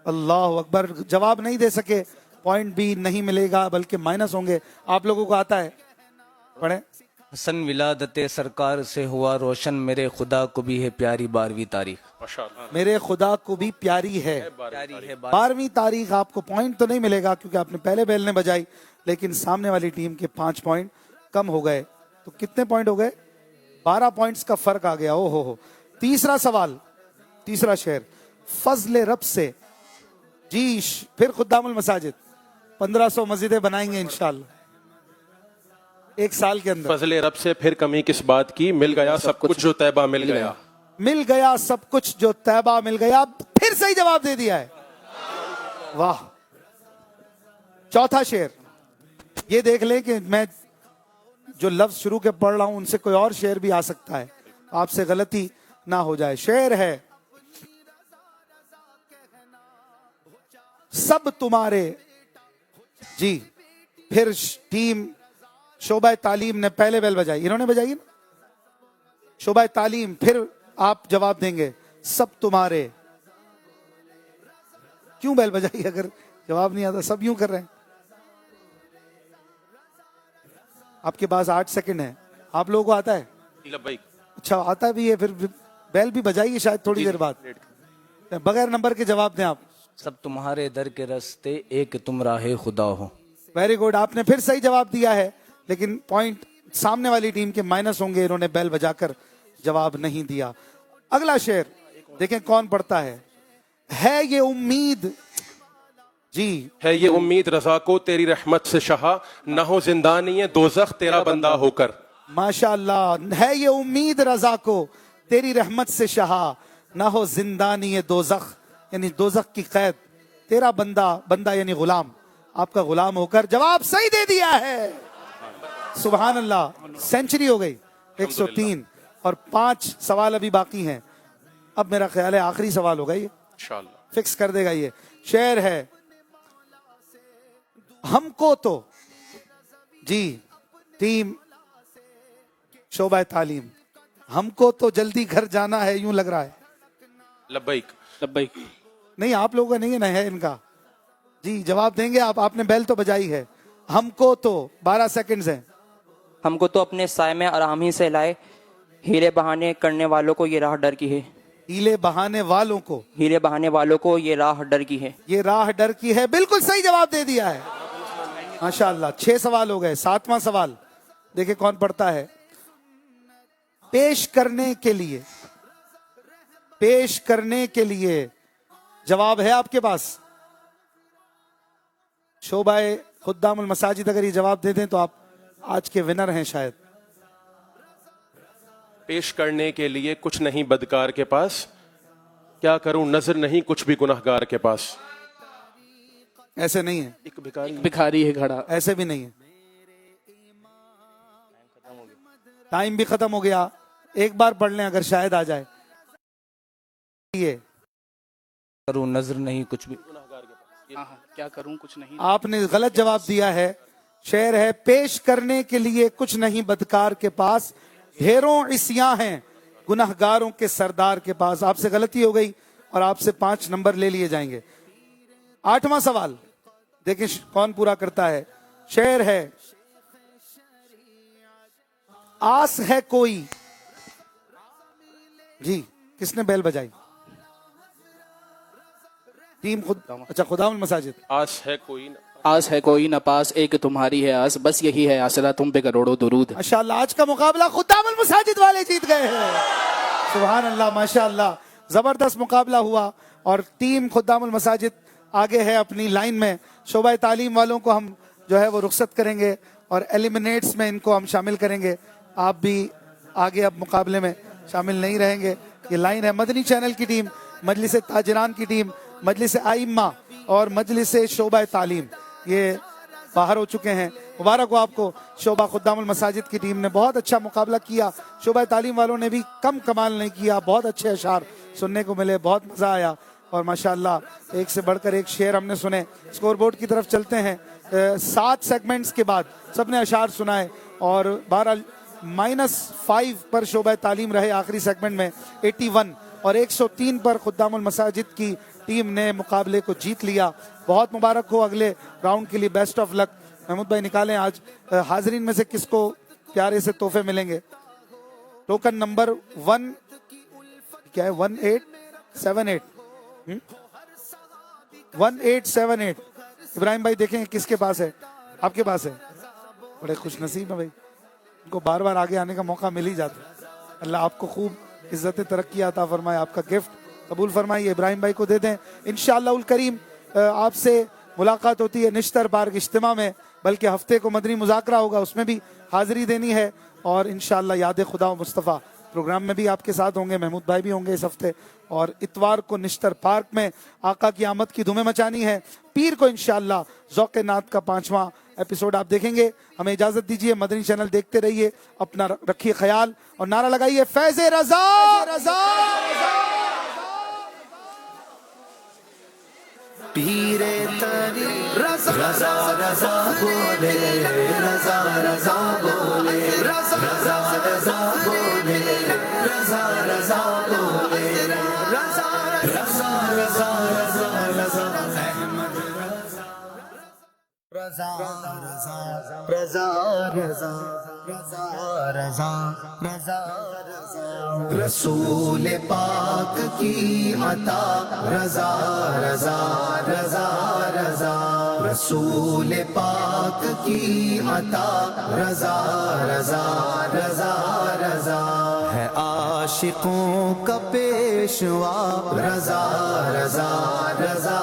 اللہ اکبر, جواب نہیں دے سکے پوائنٹ بھی نہیں ملے گا بلکہ مائنس ہوں گے. آپ لوگوں کو آتا ہے, پڑھیں. حسن ولادت سرکار سے ہوا روشن, میرے خدا کو بھی ہے پیاری 12ویں تاریخ. میرے خدا کو بھی پیاری ہے 12ویں تاریخ. آپ کو پوائنٹ تو نہیں ملے گا کیونکہ آپ نے پہلے بیل نے بجائی, لیکن سامنے والی ٹیم کے 5 پوائنٹ کم ہو گئے. تو کتنے پوائنٹ ہو گئے؟ 12 پوائنٹس کا فرق آ گیا. او ہو. تیسرا سوال, تیسرا شعر, فضل رب سے. جی پھر خدام المساجد 1500 مسجدیں بنائیں گے انشاءاللہ 1 سال کے اندر. فضل رب سے پھر کمی کس بات کی, مل گیا سب کچھ جو طیبہ مل گیا. مل گیا سب کچھ جو طیبہ مل گیا. پھر صحیح جواب دے دیا ہے, واہ. چوتھا شعر, یہ دیکھ لیں کہ میں جو لفظ شروع کے پڑھ رہا ہوں ان سے کوئی اور شعر بھی آ سکتا ہے, آپ سے غلطی نہ ہو جائے. شعر ہے, سب تمہارے. جی پھر ٹیم شعبہ تعلیم نے پہلے بیل بجائی, انہوں نے بجائی نا. شعبہ تعلیم پھر آپ جواب دیں گے, سب تمہارے. کیوں بیل بجائی اگر جواب نہیں آتا؟ سب یوں کر رہے ہیں. آپ کے پاس 8 سیکنڈ ہے. آپ لوگوں کو آتا ہے؟ اچھا آتا بھی ہے, پھر بیل بھی بجائیے شاید تھوڑی دیر بعد. بغیر نمبر کے جواب دیں آپ. سب تمہارے در کے راستے ایک تم راہ خدا ہو. ویری گڈ, آپ نے پھر صحیح جواب دیا ہے, لیکن پوائنٹ سامنے والی ٹیم کے مائنس ہوں گے, انہوں نے بیل بجا کر جواب نہیں دیا. اگلا شعر دیکھیں کون پڑھتا ہے. یہ امید. جی ہے یہ امید رضا کو تیری رحمت سے شہا, نہ ہو زندانی دوزخ تیرا بندہ ہو کر. ماشاءاللہ. ہے یہ امید رضا کو تیری رحمت سے شہا, نہ ہو زندانی دوزخ یعنی دوزخ کی قید, تیرا بندہ یعنی غلام, آپ کا غلام ہو کر. جواب صحیح دے دیا ہے. سبحان اللہ, سینچری ہو گئی. 103 اور 5 سوال ابھی باقی ہیں. اب میرا خیال ہے آخری سوال ہوگا یہ, انشاءاللہ فکس کر دے گا یہ. شعر ہے ہم کو تو جی ٹیم شعبہ تعلیم, ہم کو تو جلدی گھر جانا ہے یوں لگ رہا ہے. لبیک. لبیک. نہیں آپ لوگوں کا نہیں ہے نا, ہے ان کا. جی جواب دیں گے آپ, آپ نے بیل تو بجائی ہے. ہم کو تو 12 سیکنڈز ہیں. ہم کو تو اپنے سائے میں آرام ہی سے لائے, ہیلے بہانے کرنے والوں کو یہ راہ ڈر کی ہے. ہیلے بہانے والوں کو, ہیلے بہانے والوں کو یہ راہ ڈر کی ہے. یہ راہ ڈر کی ہے. بالکل صحیح جواب دے دیا ہے ماشاءاللہ. 6 سوال ہو گئے. 7واں سوال دیکھیں کون پڑھتا ہے. پیش کرنے کے لیے, پیش کرنے کے لیے جواب ہے آپ کے پاس؟ شعبہ خدام المساجد اگر یہ جواب دے دیں تو آپ آج کے ونر ہیں شاید. پیش کرنے کے لیے کچھ نہیں بدکار کے پاس, کیا کروں نظر نہیں کچھ بھی گناہگار کے پاس. ایسے نہیں ہے. ایک بھکاری, بھکاری ہے کھڑا. ایسے بھی نہیں ہے. ٹائم بھی ختم ہو گیا. ایک بار پڑھ لیں اگر شاید آ جائے. یہ کروں نظر نہیں کچھ بھی. کیا کروں کچھ نہیں. آپ نے غلط جواب دیا ہے. شعر ہے پیش کرنے کے لیے کچھ نہیں بدکار کے پاس, ڈھیروں عصیاں ہیں گناہگاروں کے سردار کے پاس. آپ سے غلطی ہو گئی اور آپ سے 5 نمبر لے لیے جائیں گے. 8واں سوال دیکھیں کون پورا کرتا ہے. شعر ہے آس ہے کوئی, جی کس نے بیل بجائی؟ ٹیم اچھا خدام المساجد. آس ہے کوئی نہ, آس ہے کوئی نہ پاس, ایک تمہاری ہے آس, بس یہی ہے آسرا تم پہ کروڑوں درود. ماشاءاللہ آج کا مقابلہ خدام المساجد والے جیت گئے ہیں. سبحان اللہ ماشاءاللہ زبردست مقابلہ ہوا اور ٹیم خدام المساجد آگے ہے اپنی لائن میں. شعبہ تعلیم والوں کو ہم جو ہے وہ رخصت کریں گے اور ایلیمنیٹس میں ان کو ہم شامل کریں گے. آپ بھی آگے اب مقابلے میں شامل نہیں رہیں گے. یہ لائن ہے مدنی چینل کی ٹیم, مجلس تاجران کی ٹیم, مجلس ائمہ اور مجلس شعبہ تعلیم, یہ باہر ہو چکے ہیں. مبارک ہو آپ کو. شعبہ خدام المساجد کی ٹیم نے بہت اچھا مقابلہ کیا. شعبہ تعلیم والوں نے بھی کم کمال نہیں کیا. بہت اچھے اشعار سننے کو ملے, بہت مزہ آیا اور ماشاءاللہ ایک سے بڑھ کر ایک شعر ہم نے سنے. اسکور بورڈ کی طرف چلتے ہیں. 7 سیگمنٹس کے بعد سب نے اشعار سنائے اور بہرحال -5 پر شعبہ تعلیم رہے آخری سیگمنٹ میں 81 اور 103 پر خدام المساجد کی ٹیم نے مقابلے کو جیت لیا. بہت مبارک ہو. اگلے راؤنڈ کے لیے بیسٹ آف لک. محمود بھائی نکالیں آج حاضرین میں سے کس کو پیارے سے تحفے ملیں گے. ٹوکن نمبر 1 کیا ہے 1878 1878. ابراہیم بھائی دیکھیں کس کے پاس ہے. آپ کے پاس ہے. بڑے خوش نصیب ہیں بھائی, ان کو بار بار آگے آنے کا موقع مل ہی جاتا ہے. اللہ آپ کو خوب عزت ترقی عطا فرمائے. آپ کا گفٹ قبول فرمائیے. ابراہیم بھائی کو دے دیں. انشاءاللہ الکریم آپ سے ملاقات ہوتی ہے نشتر پارک اجتماع میں, بلکہ ہفتے کو مدنی مذاکرہ ہوگا, اس میں بھی حاضری دینی ہے. اور انشاءاللہ یاد خدا و مصطفیٰ پروگرام میں بھی آپ کے ساتھ ہوں گے. محمود بھائی بھی ہوں گے اس ہفتے. اور اتوار کو نشتر پارک میں آقا کی آمد کی دھومیں مچانی ہے. پیر کو انشاءاللہ ذوق نعت کا 5واں ایپیسوڈ آپ دیکھیں گے. ہمیں اجازت دیجیے. مدنی چینل دیکھتے رہیے. اپنا رکھیے خیال اور نعرہ لگائیے فیض رضا. پیر تری رضا رضا رضا بولے, رضا رضا بولے, رضا رضا بولے, رضا رضا بولے, رضا رضا رضا رضا رضا احمد رضا رضا رضا رضا رضا رضا رضا رسول پاک کی عطا رضا رضا رضا رضا, رسول پاک کی عطا رضا رضا رضا رضا, ہے عاشقوں کا پیشوا رضا رضا رضا.